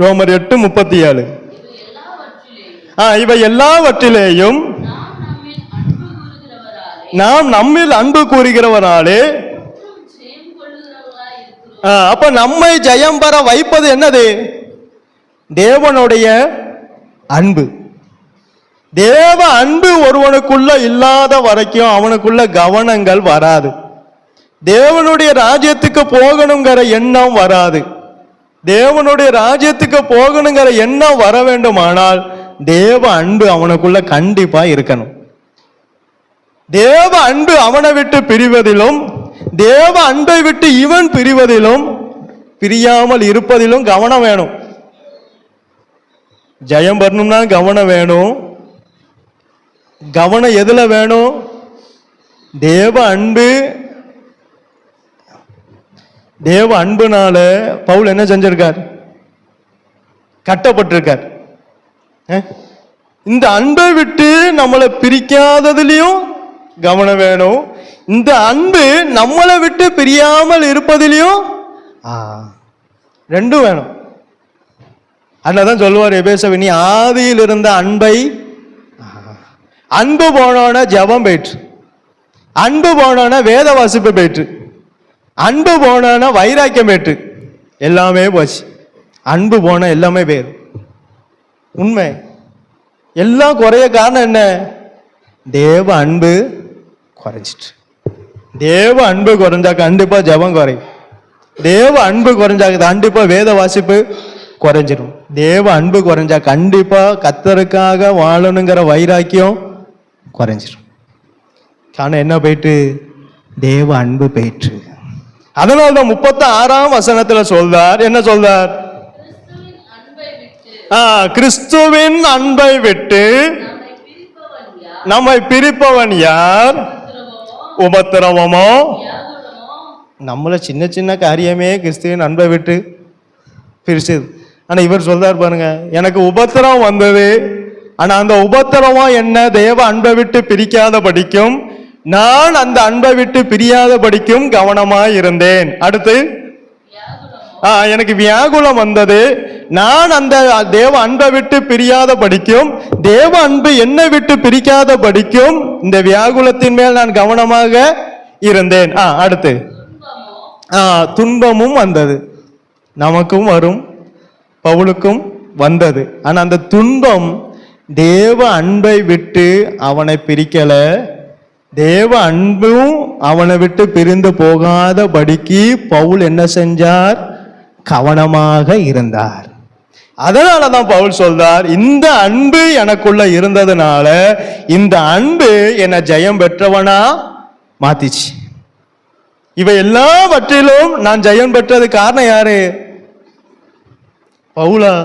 ரோமர் 8:37. இவை எல்லாவற்றிலேயும் நாம் நம்மில் அன்பு கூறுகிறவராலே. அப்ப நம்மை ஜெயம் பெற வைப்பது என்னது? தேவனுடைய அன்பு. தேவ அன்பு ஒருவனுக்குள்ள இல்லாத வரைக்கும் அவனுக்குள்ள கவனங்கள் வராது. தேவனுடைய ராஜ்யத்துக்கு போகணுங்கிற எண்ணம் வராது. தேவனுடைய ராஜ்யத்துக்கு போகணுங்கிற எண்ணம் வர வேண்டுமானால் தேவ அன்பு அவனுக்குள்ள கண்டிப்பா இருக்கணும். தேவ அன்பு அவனை விட்டு பிரிவதிலும் தேவ அன்பை விட்டு இவன் பிரிவதிலும் பிரியாமல் இருப்பதிலும் கவனம் வேணும். ஜெயம் வரணும்னா கவனம் வேணும். கவனம் எதுல வேணும்? தேவ அன்பு. தேவ அன்புனால பவுல் என்ன செஞ்சிருக்கார்? கட்டப்பட்டிருக்கார். இந்த அன்பை விட்டு நம்மளை பிரிக்காததுலயும் கவனம் வேணும். இந்த அன்பு நம்மளை விட்டு பிரியாமல் இருப்பதிலையும் ரெண்டும் வேணும். அதான் சொல்லுவார் எபேசு, நீ ஆதியில் இருந்த அன்பை. அன்பு போனோன ஜெபம் போயிற்று, அன்பு போனோன வேத வாசிப்பு போயிற்று, அன்பு போனோன வைராக்கியம் போயிற்று, எல்லாமே போச்சு. அன்பு போன எல்லாமே போயிரு. உண்மை. எல்லாம் குறைய காரணம் என்ன? தேவ அன்பு குறைஞ்சிட்டு. தேவ அன்பு குறைஞ்சா கண்டிப்பா ஜபம் குறையும். தேவ அன்பு குறைஞ்சா கண்டிப்பா வேத வாசிப்பு குறைஞ்சிடும். தேவ அன்பு குறைஞ்சா கண்டிப்பா கர்த்தருக்காக வாழணுங்கிற வைராக்கியம் குறைஞ்சிடும். காரணம் என்ன போயிட்டு? தேவ அன்பு போயிட்டு. அதனால்தான் 36ஆம் வசனத்துல சொல்றார், என்ன சொல்றார்? கிறிஸ்துவின் அன்பை விட்டு நம்மை பிரிப்பவன் யார்? உபத்திரவமோ? நம்மள சின்ன சின்ன காரியமே கிறிஸ்துவின் அன்பை விட்டு பிரிச்சது. ஆனா இவர் சொல்றார் பாருங்க, எனக்கு உபத்திரவம் வந்தது, ஆனா அந்த உபத்திரவம் என்ன தேவ அன்பை விட்டு பிரிக்காத படிக்கும், நான் அந்த அன்பை விட்டு பிரியாத படிக்கும் கவனமாய் இருந்தேன். அடுத்து எனக்கு வியாகுலம் வந்தது, நான் அந்த தேவ அன்பை விட்டு பிரியாத படிக்கும், தேவ அன்பு என்னை விட்டு பிரிக்காத படிக்கும் இந்த வியாகுலத்தின் மேல் நான் கவனமாக இருந்தேன். அடுத்து துன்பமும் வந்தது. நமக்கும் வரும், பவுலுக்கும் வந்தது. ஆனா அந்த துன்பம் தேவ அன்பை விட்டு அவனை பிரிக்கல. தேவ அன்பும் அவனை விட்டு பிரிந்து போகாத படிக்கு பவுல் என்ன செஞ்சார்? கவனமாக இருந்தார். அதனாலதான் பவுல் சொல்றார், இந்த அன்பு எனக்குள்ள இருந்ததுனால இந்த அன்பு என்னை ஜெயம் பெற்றவனா மாத்திச்சு. இவை எல்லாவற்றிலும் நான் ஜெயம் பெற்றது காரணம் யாரு? பவுலா?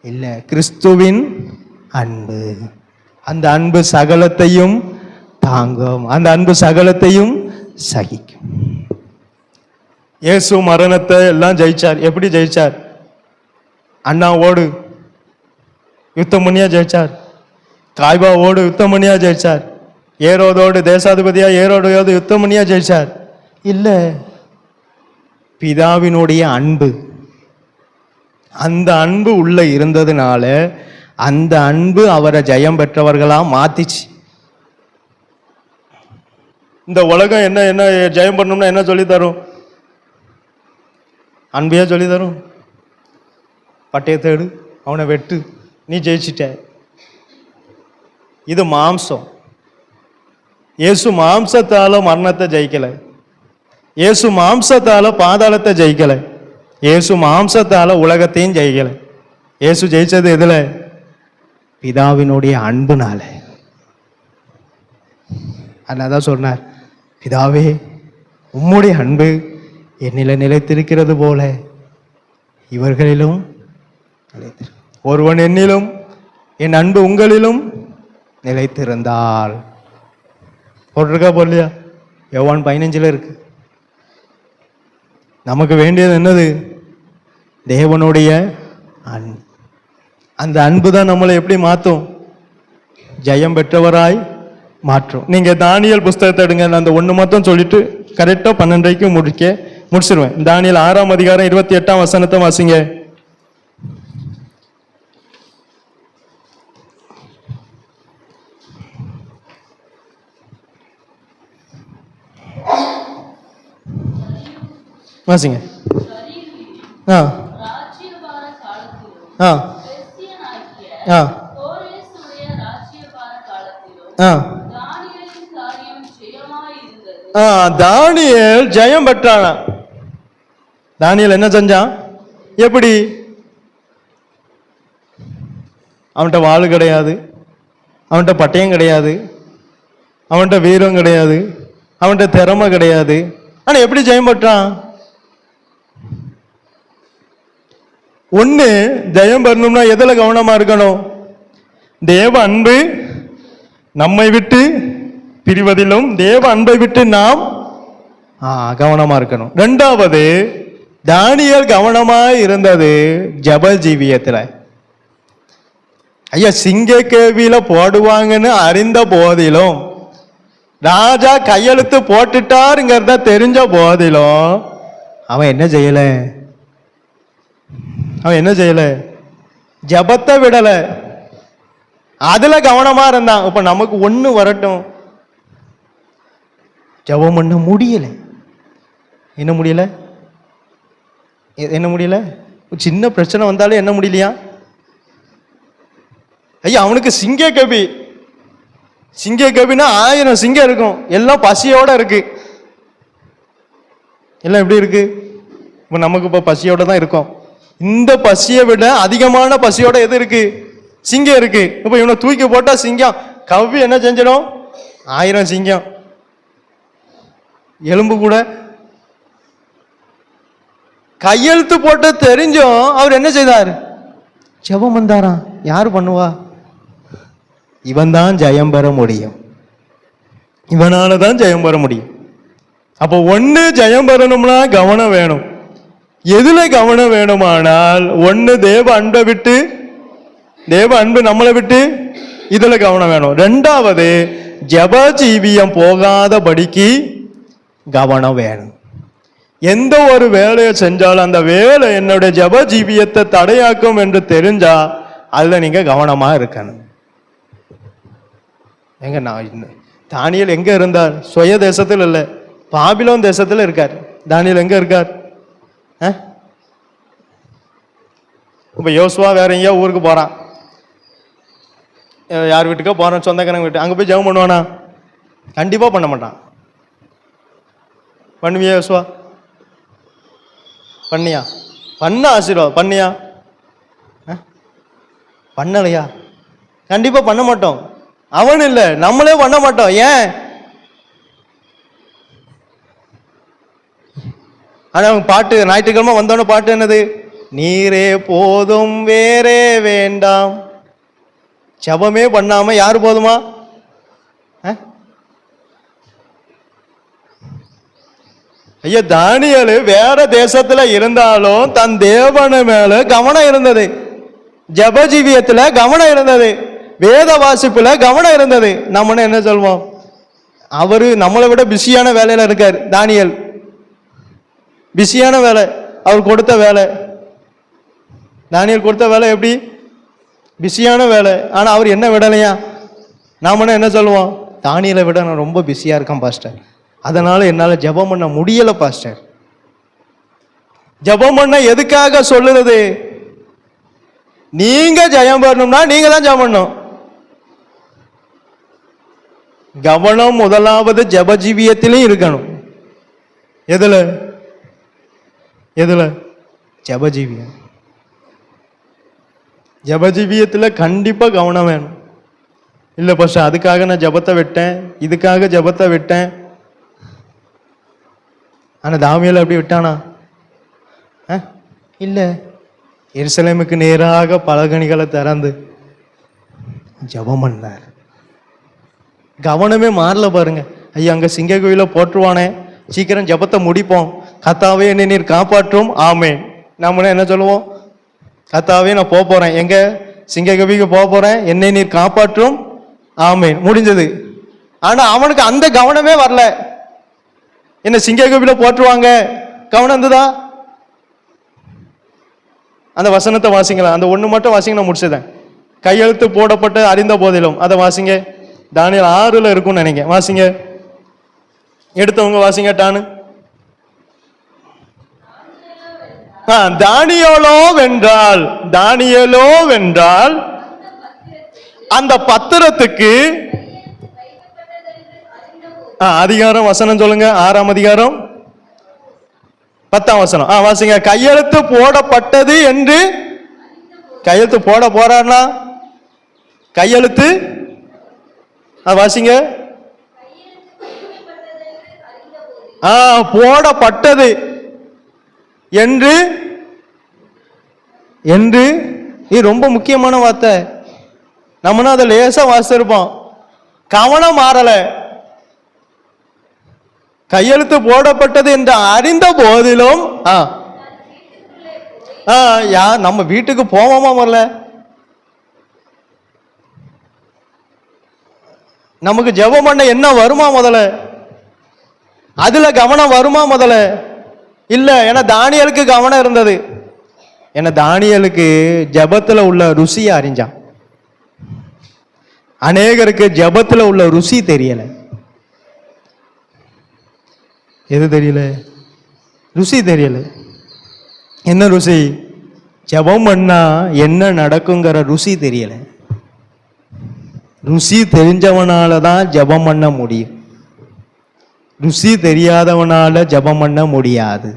இல்ல, கிறிஸ்துவின் அன்பு. அந்த அன்பு சகலத்தையும் தாங்கும், அந்த அன்பு சகலத்தையும் சகிக்கும். இயேசு மரணத்தை எல்லாம் ஜெயிச்சார். எப்படி ஜெயிச்சார்? அண்ணாவோடு யுத்தம் பண்ணியா ஜெயிச்சார், காய்பாவோடு யுத்தம் பண்ணியா ஜெயிச்சார், ஏரோதோடு தேசாதிபதியா ஏரோடையோடு யுத்தம் பண்ணியா ஜெயிச்சார்? இல்ல, பிதாவினுடைய அன்பு, அந்த அன்பு உள்ள இருந்ததுனால அந்த அன்பு அவரை ஜெயம் பெற்றவர்களா மாத்திச்சு. இந்த உலகம் என்ன என்ன ஜெயம் பண்ணணும்னா என்ன சொல்லி தரும்? அன்பையா சொல்லி தரும். பட்டயத்தை எடு, அவனை வெட்டு, நீ ஜெயிச்சிட்ட. இது மாம்சம். இயேசு மாம்சத்தால மரணத்தை ஜெயிக்கல, இயேசு மாம்சத்தால பாதாளத்தை ஜெயிக்கல, இயேசு மாம்சத்தால உலகத்தையும் ஜெயிக்கல. இயேசு ஜெயிச்சது எதுல? பிதாவினுடைய அன்புனால. அதான் சொன்னார், பிதாவே உம்முடைய அன்பு என்னில நிலைத்திருக்கிறது போல இவர்களிலும் ஒருவன் என்னிலும் என் அன்பு உங்களிலும் நிலைத்திருந்தால். போட்டிருக்கா போடலையா? யோவான் 15 இருக்கு. நமக்கு வேண்டியது என்னது? தேவனுடைய அன்பு. அந்த அன்பு தான் நம்மளை எப்படி மாற்றும்? ஜெயம் பெற்றவராய் மாற்றும். நீங்க தானியேல் புஸ்தகத்தை எடுங்க. நான் அந்த ஒன்று மட்டும் சொல்லிட்டு கரெக்டா 12:30 முடிச்சிருவேன். தானியேல் 6ஆம் அதிகாரம் 28ஆம் வசனத்தை வாசிங்க. வாசிங்க. தானியேல் ஜெயம் பெற்றானா? தானியேல் என்ன செஞ்சான்? எப்படி? அவன்கிட்ட வாள் கிடையாது, அவன்கிட்ட பட்டயம் கிடையாது, அவன்கிட்ட வீரம் கிடையாது, அவன்கிட்ட திறமை கிடையாது. ஆனா எப்படி ஜெயம் பெற்றான்? ஒண்ணு, ஜெயம் பெறணும்னா எதுல கவனமா இருக்கணும்? தேவ அன்பு நம்மை விட்டு பிரிவதிலும் தேவ அன்பை விட்டு நாம் கவனமா இருக்கணும். ரெண்டாவது, தானியேல் கவனமா இருந்தது ஜப ஜீவியத்துல. ஐயா, சிங்க கேவியில போடுவாங்கன்னு அறிந்த போதிலும், ராஜா கையெழுத்து போட்டுட்டாருங்கிறத தெரிஞ்ச போதிலும் அவன் என்ன செய்யல? அவன் என்ன செய்யல? ஜபத்தை விடல, அதுல கவனமா இருந்தான். இப்ப நமக்கு ஒண்ணு வரட்டும், ஜபம் பண்ண முடியல. என்ன முடியல? என்ன முடியல? சின்ன பிரச்சனை வந்தாலே என்ன முடியலையா? ஐயா அவனுக்கு சிங்க கவி, சிங்க கவினா 1000 சிங்கம் இருக்கும், எல்லாம் பசியோட இருக்கு. எல்லாம் எப்படி இருக்கு? இப்போ நமக்கு இப்போ பசியோட தான் இருக்கும். இந்த பசியை விட அதிகமான பசியோட எது இருக்கு? சிங்கம் இருக்கு. இப்போ இவனை தூக்கி போட்டா சிங்கம் கவ்வி என்ன செஞ்சிடும்? 1000 சிங்கம். எலும்பு கூட கையெழுத்து போட்டு தெரிஞ்சும் அவர் என்ன செய்தார்? ஜெபம் வந்தாராம். யாரு பண்ணுவா? இவன் தான் ஜெயம் பெற முடியும், இவனால தான் ஜெயம் பெற முடியும். அப்போ ஒண்ணு ஜெயம் பெறணும்னா கவனம் வேணும். எதுல கவனம் வேணுமானால் ஒண்ணு தேவ அன்பை விட்டு, தேவ அன்பு நம்மளை விட்டு இதுல கவனம் வேணும். ரெண்டாவது ஜெப ஜீவியம் போகாதபடிக்கு கவனம் வேணும். எந்த ஒரு வேலையை செஞ்சாலும் அந்த வேலை என்னுடைய ஜெப ஜீவியத்தை தடையாக்கும் என்று தெரிஞ்சா அதுல நீங்க கவனமா இருக்கணும். எங்க தானியேல் எங்க இருந்தார்? சுய தேசத்தில் இல்லை, பாபிலோன் தேசத்துல இருக்கார். தானியேல் எங்க இருக்கார்? இப்ப யோசுவா வேற எங்கேயா ஊருக்கு போறான், யார் வீட்டுக்கோ போறான், சொந்தக்காரங்க வீட்டு, அங்க போய் ஜெபம் பண்ணுவானா? கண்டிப்பா பண்ண மாட்டான். பண்ணுவியா யோசுவா? பண்ணியா? பண்ண ஆசீர்வாதம் பண்ணியா? பண்ணலையா? கண்டிப்பா பண்ண மாட்டோம். அவன் இல்ல, நம்மளே பண்ண மாட்டோம். ஏன்? ஆனா அவங்க பாட்டு ஞாயிற்றுக்கிழமை வந்தோன்னு பாட்டு என்னது? நீரே போதும் வேறே வேண்டாம். ஜெபமே பண்ணாம யாரு போதுமா? ஐயா தானியேல் வேற தேசத்துல இருந்தாலும் தன் தேவன மேல கவனம் இருந்தது, ஜெப ஜீவியத்துல கவனம் இருந்தது, வேத வாசிப்புல கவனம் இருந்தது. நம்ம என்ன சொல்வோம்? அவரு நம்மளை விட பிஸியான வேலையில இருக்காரு. தானியேல் பிஸியான வேலை, அவர் கொடுத்த வேலை, தானியேல் கொடுத்த வேலை எப்படி? பிஸியான வேலை. ஆனா அவர் என்ன விடலையா? நாம என்ன சொல்லுவோம்? தானியேலை விட நான் ரொம்ப பிஸியா இருக்கேன் பாஸ்டர், அதனால என்னால ஜெபம் பண்ண முடியல பாஸ்டர். ஜெபம் பண்ண எதுக்காக சொல்லுறது? நீங்க ஜெயம் பண்ணணும்னா நீங்க தான் ஜெபம் பண்ணணும். கவனம் முதலாவது ஜெப ஜீவியத்திலும் இருக்கணும். எதுல? எதுல? ஜெப ஜீவியம். ஜெப ஜீவியத்துல கண்டிப்பா கவனம் வேணும். இல்ல பாஸ்டர் அதுக்காக நான் ஜெபத்தை விட்டேன், இதுக்காக ஜெபத்தை விட்டேன். ஆனா தானியேல் அப்படி விட்டானா? இல்ல, எருசலேமுக்கு நேராக பலகணிகளை திறந்து ஜெபம் பண்ணார். கவனமே மாறல பாருங்க. ஐயா அங்க சிங்க கோயில போட்டுருவானே, சீக்கிரம் ஜெபத்தை முடிப்போம், கர்த்தாவே என்னை நீர் காப்பாற்றும், ஆமென். நம்ம என்ன சொல்லுவோம்? கர்த்தாவே நான் போறேன், எங்க சிங்க கவிக்கு போறேன், என்னை நீர் காப்பாற்றும், ஆமென், முடிஞ்சது. ஆனா அவனுக்கு அந்த கவனமே வரல. என்ன சிங்க கவியில போட்டுருவாங்க, கவனம் இருந்ததா? அந்த வசனத்தை வாசிங்களா, அந்த ஒண்ணு மட்டும் வாசிங்க, நான் முடிச்சதேன். கையெழுத்து போடப்பட்டு அறிந்த போதிலும், அதை வாசிங்க. தானியேல் 6 இருக்கும்னு நினைக்கிறேன், வாசிங்க. எடுத்தவங்க வாசிங்க டானு. தானியேலோ வென்றால், தானியேலோ வென்றால் அந்த பத்திரத்துக்கு அதிகாரம் வசனம் சொல்லுங்க. 6ஆம் அதிகாரம் 10ஆம் வசனம் வாசிங்க. கையெழுத்து போடப்பட்டது என்று, கையெழுத்து போட போறான்னா கையெழுத்து வாசிங்க. போடப்பட்டது என்று, என்று இது ரொம்ப முக்கியமான வார்த்தை. நம்மனா அதை லேசா வாசிச்சிருப்போம், கவனம் மாறல. கையெழுத்து போடப்பட்டது என்று அறிந்த போதிலும் நம்ம வீட்டுக்கு போவோமா? வரல, நமக்கு ஜெபம் பண்ண என்ன வருமா முதல்ல? அதுல கவனம் வருமா முதல்ல? இல்ல. ஏன்னா தானியேலுக்கு கவனம் இருந்தது. ஏன்னா தானியேலுக்கு ஜெபத்துல உள்ள ருசியை அறிஞ்சான். அநேகருக்கு ஜெபத்துல உள்ள ருசி தெரியல. எது தெரியல? ருசி தெரியல. என்ன ருசி? ஜெபம் பண்ணா என்ன நடக்குங்கிற ருசி தெரியல. ருசி தெரிஞ்சவனால தான் ஜெபம் பண்ண முடியும். ருசி தெரியாதவனால ஜெபம் பண்ண முடியாது.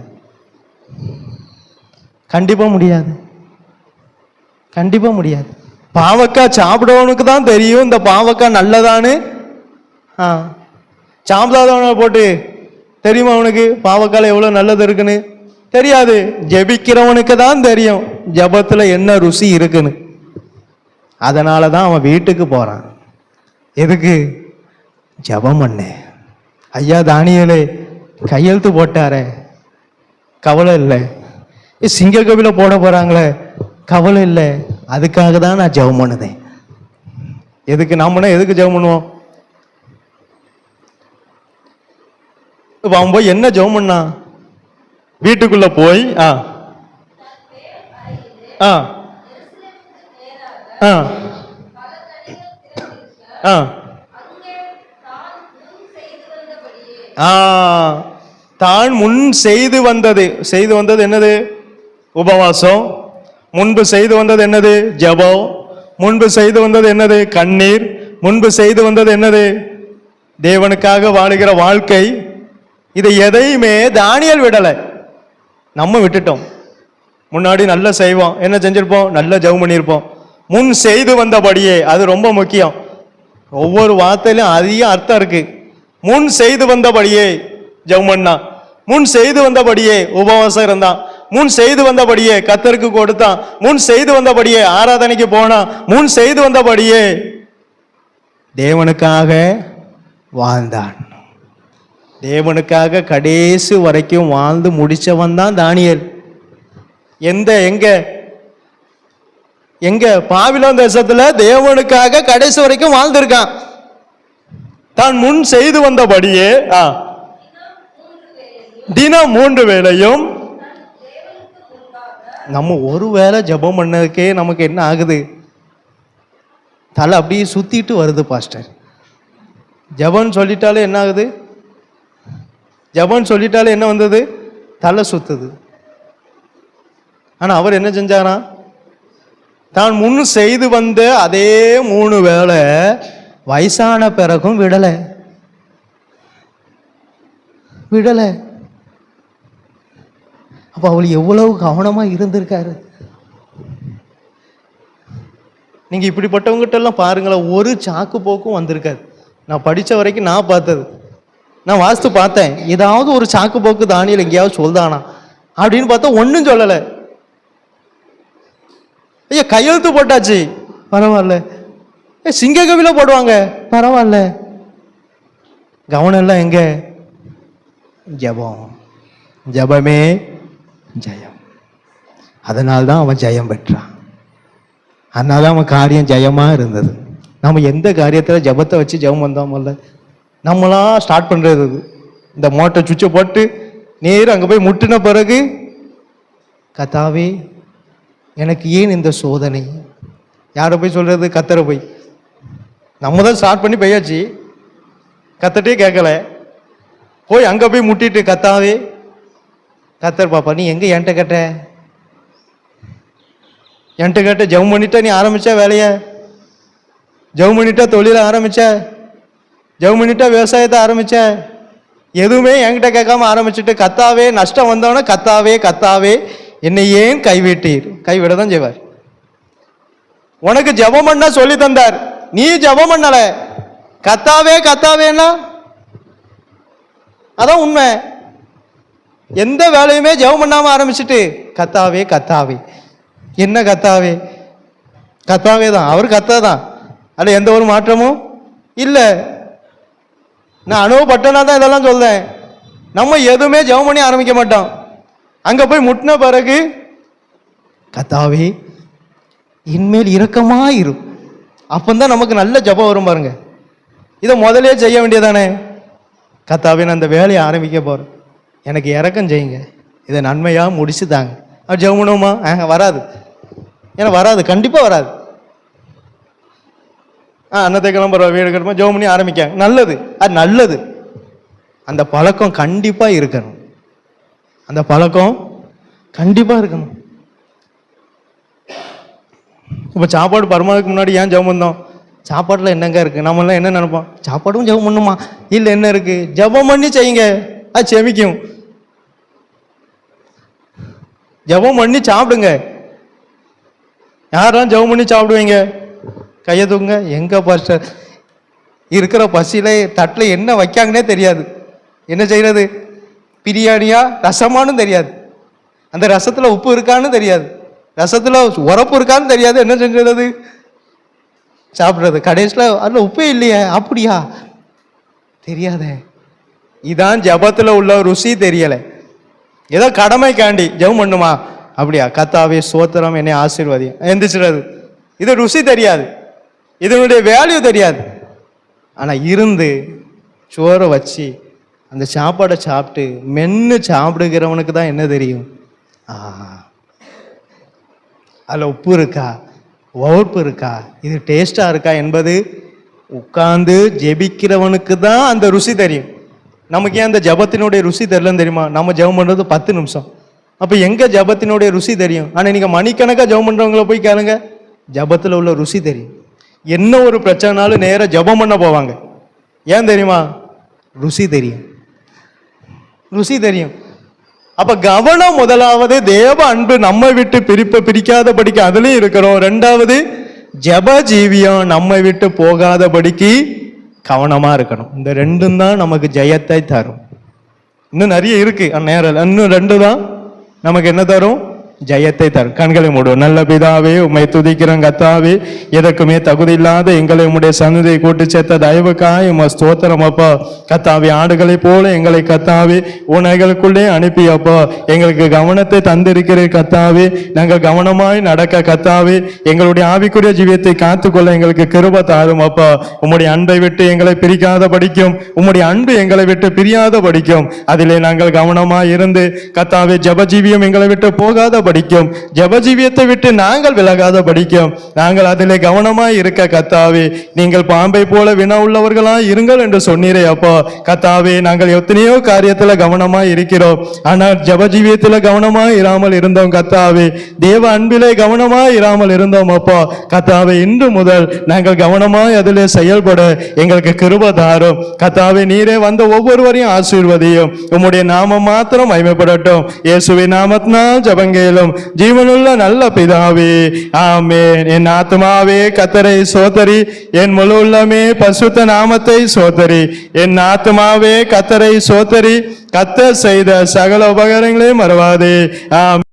கண்டிப்பா முடியாது, கண்டிப்பா முடியாது. பாவக்காய் சாப்பிடவனுக்கு தான் தெரியும் இந்த பாவக்காய் நல்லதான்னு. சாப்பிடாதவனை போட்டு தெரியுமா அவனுக்கு பாவக்கால எவ்வளவு நல்லது இருக்குன்னு? தெரியாது. ஜெபிக்கிறவனுக்கு தான் தெரியும் ஜெபத்துல என்ன ருசி இருக்குன்னு. அதனாலதான் அவன் வீட்டுக்கு போறான். எதுக்கு? ஜெபம் பண்ண. ஐயா தானியேலே கையெழுத்து போட்டாரே, கவலை இல்லை. சிங்க கபில போட போறாங்களே, கவலை இல்லை. அதுக்காக தான் நான் ஜெபம் பண்ணுதேன். எதுக்கு நாம எதுக்கு ஜெபம் பண்ணுவோம்? இப்ப அவன் போய் என்ன ஜெபம் பண்ணா? வீட்டுக்குள்ள போய் தான் முன் செய்து வந்தது என்னது? உபவாசம். முன்பு செய்து வந்தது என்னது? ஜெபம். முன்பு செய்து வந்தது என்னது? கண்ணீர். முன்பு செய்து வந்தது என்னது? தேவனுக்காக வாழுகிற வாழ்க்கை. இதை எதையுமே தானியேல் விடலை, நம்ம விட்டுட்டோம். முன்னாடி நல்லா செய்வோம், என்ன செஞ்சிருப்போம்? நல்ல ஜெபம் பண்ணியிருப்போம். முன் செய்து வந்தபடியே, அது ரொம்ப முக்கியம். ஒவ்வொரு வார்த்தையிலும் அதிக அர்த்தம் இருக்கு. முன் செய்து வந்தபடியே ஜெபம் பண்ணா, முன் செய்து வந்தபடியே உபவாசம் இருந்தான், முன் செய்து வந்தபடியே கர்த்தருக்கு கொடுத்தான், முன் செய்து வந்தபடியே ஆராதனைக்கு போனான், முன் செய்து வந்தபடியே தேவனுக்காக வாழ்ந்தான். தேவனுக்காக கடைசி வரைக்கும் வாழ்ந்து முடிச்சவன் தான் தானியேல். எங்க பாபிலோன் தேசத்துல தேவனுக்காக கடைசி வரைக்கும் வாழ்ந்திருக்கான். தான் முன் செய்து வந்தபடியே தினம் 3 வேளையும். நம்ம ஒரு வேளை ஜெபம் பண்ணதுக்கே நமக்கு என்ன ஆகுது? தலை அப்படியே சுத்திட்டு வருது பாஸ்டர். ஜெபம் சொல்லிட்டாலே என்ன ஆகுது? ஜெபம் சொல்லிட்டாலே என்ன வந்தது? தலை சுத்துது. ஆனா அவர் என்ன செஞ்சாரா? தான் முன் செய்து வந்த அதே 3 வேளை வயசான பிறகும் விடலை. அப்ப அவள் எவ்வளவு கவனமா இருந்திருக்காரு. நீங்க இப்படிப்பட்டவங்கிட்ட எல்லாம் பாருங்களேன், ஒரு சாக்கு போக்கும் வந்திருக்காது. நான் படிச்ச வரைக்கும் நான் பார்த்தது, நான் வாஸ்து பார்த்தேன். ஏதாவது ஒரு சாக்கு போக்கு தானியேல் எங்கேயாவது சொல்தானா அப்படின்னு பார்த்தா ஒன்றும் சொல்லலை. ஐயா கையெழுத்து போட்டாச்சு, பரவாயில்ல. சிங்க கவில போடுவாங்க, பரவாயில்ல. கவனம் எல்லாம் எங்க? ஜெபம். ஜெபமே ஜெயம். அதனால்தான் அவன் ஜெயம் பெற்றான். அதனால்தான் அவன் காரியம் ஜெயமா இருந்தது. நம்ம எந்த காரியத்தில் ஜெபத்தை வச்சு ஜெபம் வந்தோமல்ல, நம்மளா ஸ்டார்ட் பண்றது. இந்த மோட்டர் சுவிட்சை போட்டு நேரம் அங்கே போய் முட்டின பிறகு, கர்த்தாவே எனக்கு ஏன் இந்த சோதனை? யாரை போய் சொல்றது? கர்த்தரை போய். நம்ம தான் ஸ்டார்ட் பண்ணி போயாச்சு, கர்த்தர்ட்டே கேட்கல. போய் அங்கே போய் முட்டிட்டு, கர்த்தாவே, கர்த்தர் பாப்பா நீ எங்க என்கிட்ட கேட்ட ஜெபம் பண்ணிட்டா நீ ஆரம்பிச்ச வேலைய, ஜெபம் பண்ணிட்டா தொழிலை ஆரம்பிச்ச, ஜெபம் பண்ணிட்டா விவசாயத்தை ஆரம்பிச்ச, எதுவுமே என்கிட்ட கேட்காம ஆரம்பிச்சுட்டு கர்த்தாவே நஷ்டம் வந்தவன கர்த்தாவே என்னை ஏன் கைவிட்டீர்? கைவிட தான் செய்வார். உனக்கு ஜெபம் பண்ண சொல்லி தந்தார், நீ ஜெபம் பண்ணல. கர்த்தாவேன்னா அதான் உண்மை. எந்த வேலையுமே ஜெபம் பண்ணாம ஆரம்பிச்சுட்டு கர்த்தாவே என்ன? கர்த்தாவே தான். அவர் கர்த்தர் தான், அல்ல எந்த ஒரு மாற்றமும் இல்லை. நான் அனுபவப்பட்டனா தான் இதெல்லாம் சொல்றேன். நம்ம எதுவுமே ஜெபம் பண்ணி ஆரம்பிக்க மாட்டோம். அங்க போய் முட்டின பிறகு கர்த்தாவே இனிமேல் இரக்கமா இரு. அப்பந்தான் நமக்கு நல்ல ஜெபம் வரும் பாருங்க. இதை முதலே செய்ய வேண்டியதானே? கர்த்தாவே நான் அந்த வேலையை ஆரம்பிக்க போறேன், எனக்கு இரக்கம் செய்யுங்க, இதை நன்மையா முடிச்சு தாங்க. அது ஜெபம் பண்ணுவோமா? வராது. ஏன்னா வராது, கண்டிப்பா வராது. அன்னத்தை கிளம்புற வீடு கட்டுமா ஜெபம் பண்ணி ஆரம்பிக்க, நல்லது, அது நல்லது. அந்த பழக்கம் கண்டிப்பா இருக்கணும். அந்த பழக்கம் கண்டிப்பா இருக்கணும். இப்ப சாப்பாடு பரமாதுக்கு முன்னாடி ஏன் ஜெபம் பண்ணோம்? சாப்பாட்டில் என்னங்க இருக்குது? நம்மளாம் என்ன நினைப்போம்? சாப்பாடும் ஜெபம் பண்ணுமா? இல்லை, என்ன இருக்குது? ஜெபம் பண்ணி செய்யுங்க, அது செமிக்கும். ஜெபம் பண்ணி சாப்பிடுங்க. யாரெல்லாம் ஜெபம் பண்ணி சாப்பிடுவீங்க? கையை தூங்க. எங்கே பாஸ்டர், இருக்கிற பசியில் தட்டில் என்ன வைக்காங்கன்னே தெரியாது. என்ன செய்கிறது? பிரியாணியா ரசமானு தெரியாது, அந்த ரசத்தில் உப்பு இருக்கான்னு தெரியாது, ரசத்தில் உரப்பு இருக்கான்னு தெரியாது. என்ன செஞ்சுறது? சாப்பிட்றது. கடைசியில் அதில் உப்பே இல்லையே, அப்படியா? தெரியாத. இதான் ஜபத்தில் உள்ள ருசி தெரியலை. ஏதோ கடமைக்காண்டி ஜெபம் பண்ணுமா? அப்படியா? கர்த்தாவே ஸ்தோத்திரம், என்னை ஆசீர்வதியும், எந்திரிச்சிடுறது. இது ருசி தெரியாது, இதனுடைய வேல்யூ தெரியாது. ஆனால் இருந்து சோறை வச்சு அந்த சாப்பாடை சாப்பிட்டு மென்று சாப்பிடுகிறவனுக்கு தான் என்ன தெரியும்? அதில் உப்பு இருக்கா, உவர்ப்பு இருக்கா, இது டேஸ்டாக இருக்கா என்பது உட்கார்ந்து ஜெபிக்கிறவனுக்கு தான் அந்த ருசி தெரியும். நமக்கு ஏன் அந்த ஜபத்தினுடைய ருசி தெரியலன்னு தெரியுமா? நம்ம ஜெபம் பண்ணுறது 10 நிமிஷம். அப்போ எங்கே ஜபத்தினுடைய ருசி தெரியும்? ஆனால் நீங்கள் மணிக்கணக்காக ஜெபம் பண்ணுறவங்கள போய் கேளுங்க, ஜபத்தில் உள்ள ருசி தெரியும். என்ன ஒரு பிரச்சனைனாலும் நேராக ஜபம் பண்ண போவாங்க. ஏன் தெரியுமா? ருசி தெரியும், ருசி தெரியும். அப்ப கவனம் முதலாவது தேவ அன்பு நம்மை விட்டு பிரிக்காதபடிக்கு அதுலயும் இருக்கிறோம். ரெண்டாவது ஜெப ஜீவியம் நம்மை விட்டு போகாதபடிக்கு கவனமா இருக்கணும். இந்த ரெண்டும் தான் நமக்கு ஜெயத்தை தரும். இன்னும் நிறைய இருக்கு நேரம், இன்னும் 2 தான் நமக்கு என்ன தரும்? ஜெயத்தை தரும். கண்களை மூடுவோம். நல்ல பிதாவே, உம்மை துதிக்கிறோம் கர்த்தாவே. எதற்குமே தகுதி இல்லாத எங்களை உம்முடைய சன்னதியை கூட்டி சேர்த்த தயவுக்காய் உம்மை ஸ்தோத்திரம் அப்பா. கர்த்தாவே, ஆடுகளை போல எங்களை கர்த்தாவே உணவுகளுக்குள்ளே அனுப்பி அப்பா எங்களுக்கு கவனத்தை தந்திருக்கிறீர் கர்த்தாவே. நாங்கள் கவனமாய் நடக்க கர்த்தாவே எங்களுடைய ஆவிக்குரிய ஜீவியத்தை காத்துக்கொள்ள எங்களுக்கு கிருபை தாரும் அப்பா. உம்முடைய அன்பை விட்டு எங்களை பிரிக்காத படிக்கும், உம்முடைய அன்பு எங்களை விட்டு பிரியாத படிக்கும். அதிலே நாங்கள் கவனமாய் இருந்து கர்த்தாவே ஜபஜீவியம் எங்களை விட்டு போகாத படிக்கும், ஜபஜீவியத்தை விட்டு நாங்கள் விலகாத படிக்கும். நாங்கள் அதிலே கவனமாய் இருக்க கர்த்தாவே, நீங்கள் பாம்பை போல வினா உள்ளவர்களாய் இருங்கள் என்று சொன்னீரே அப்பா. கர்த்தாவே, நாங்கள் எத்தனையோ காரியத்துல கவனமாய் இருக்கிறோம், ஆனால் ஜபஜீவியத்துல கவனமாய் இராமல் இருந்தோம் கர்த்தாவே. தேவ அன்பிலே கவனமாய் இராமல் இருந்தோம் அப்பா. கர்த்தாவே, இன்று முதல் நாங்கள் கவனமாய் அதிலே செயல்பட எங்களுக்கு கிருபை தாரும் கர்த்தாவே. நீரே வந்த ஒவ்வொருவரையும் ஆசீர்வதியும். உம்முடைய நாமம் மாத்திரம் மகிமைப்படட்டும். இயேசுவின் நாமத்தினால் ஜெபங்கேலும் ஜீவனுள்ள நல்ல பிதாவே, ஆமென். என் ஆத்துமாவே கர்த்தரை சோதரி, என் முழு உள்ளமே பரிசுத்த நாமத்தை சோதரி. என் ஆத்துமாவே கர்த்தரை சோதரி, கர்த்தர் செய்த சகல உபகாரங்களையும் மறவாதே. ஆமென்.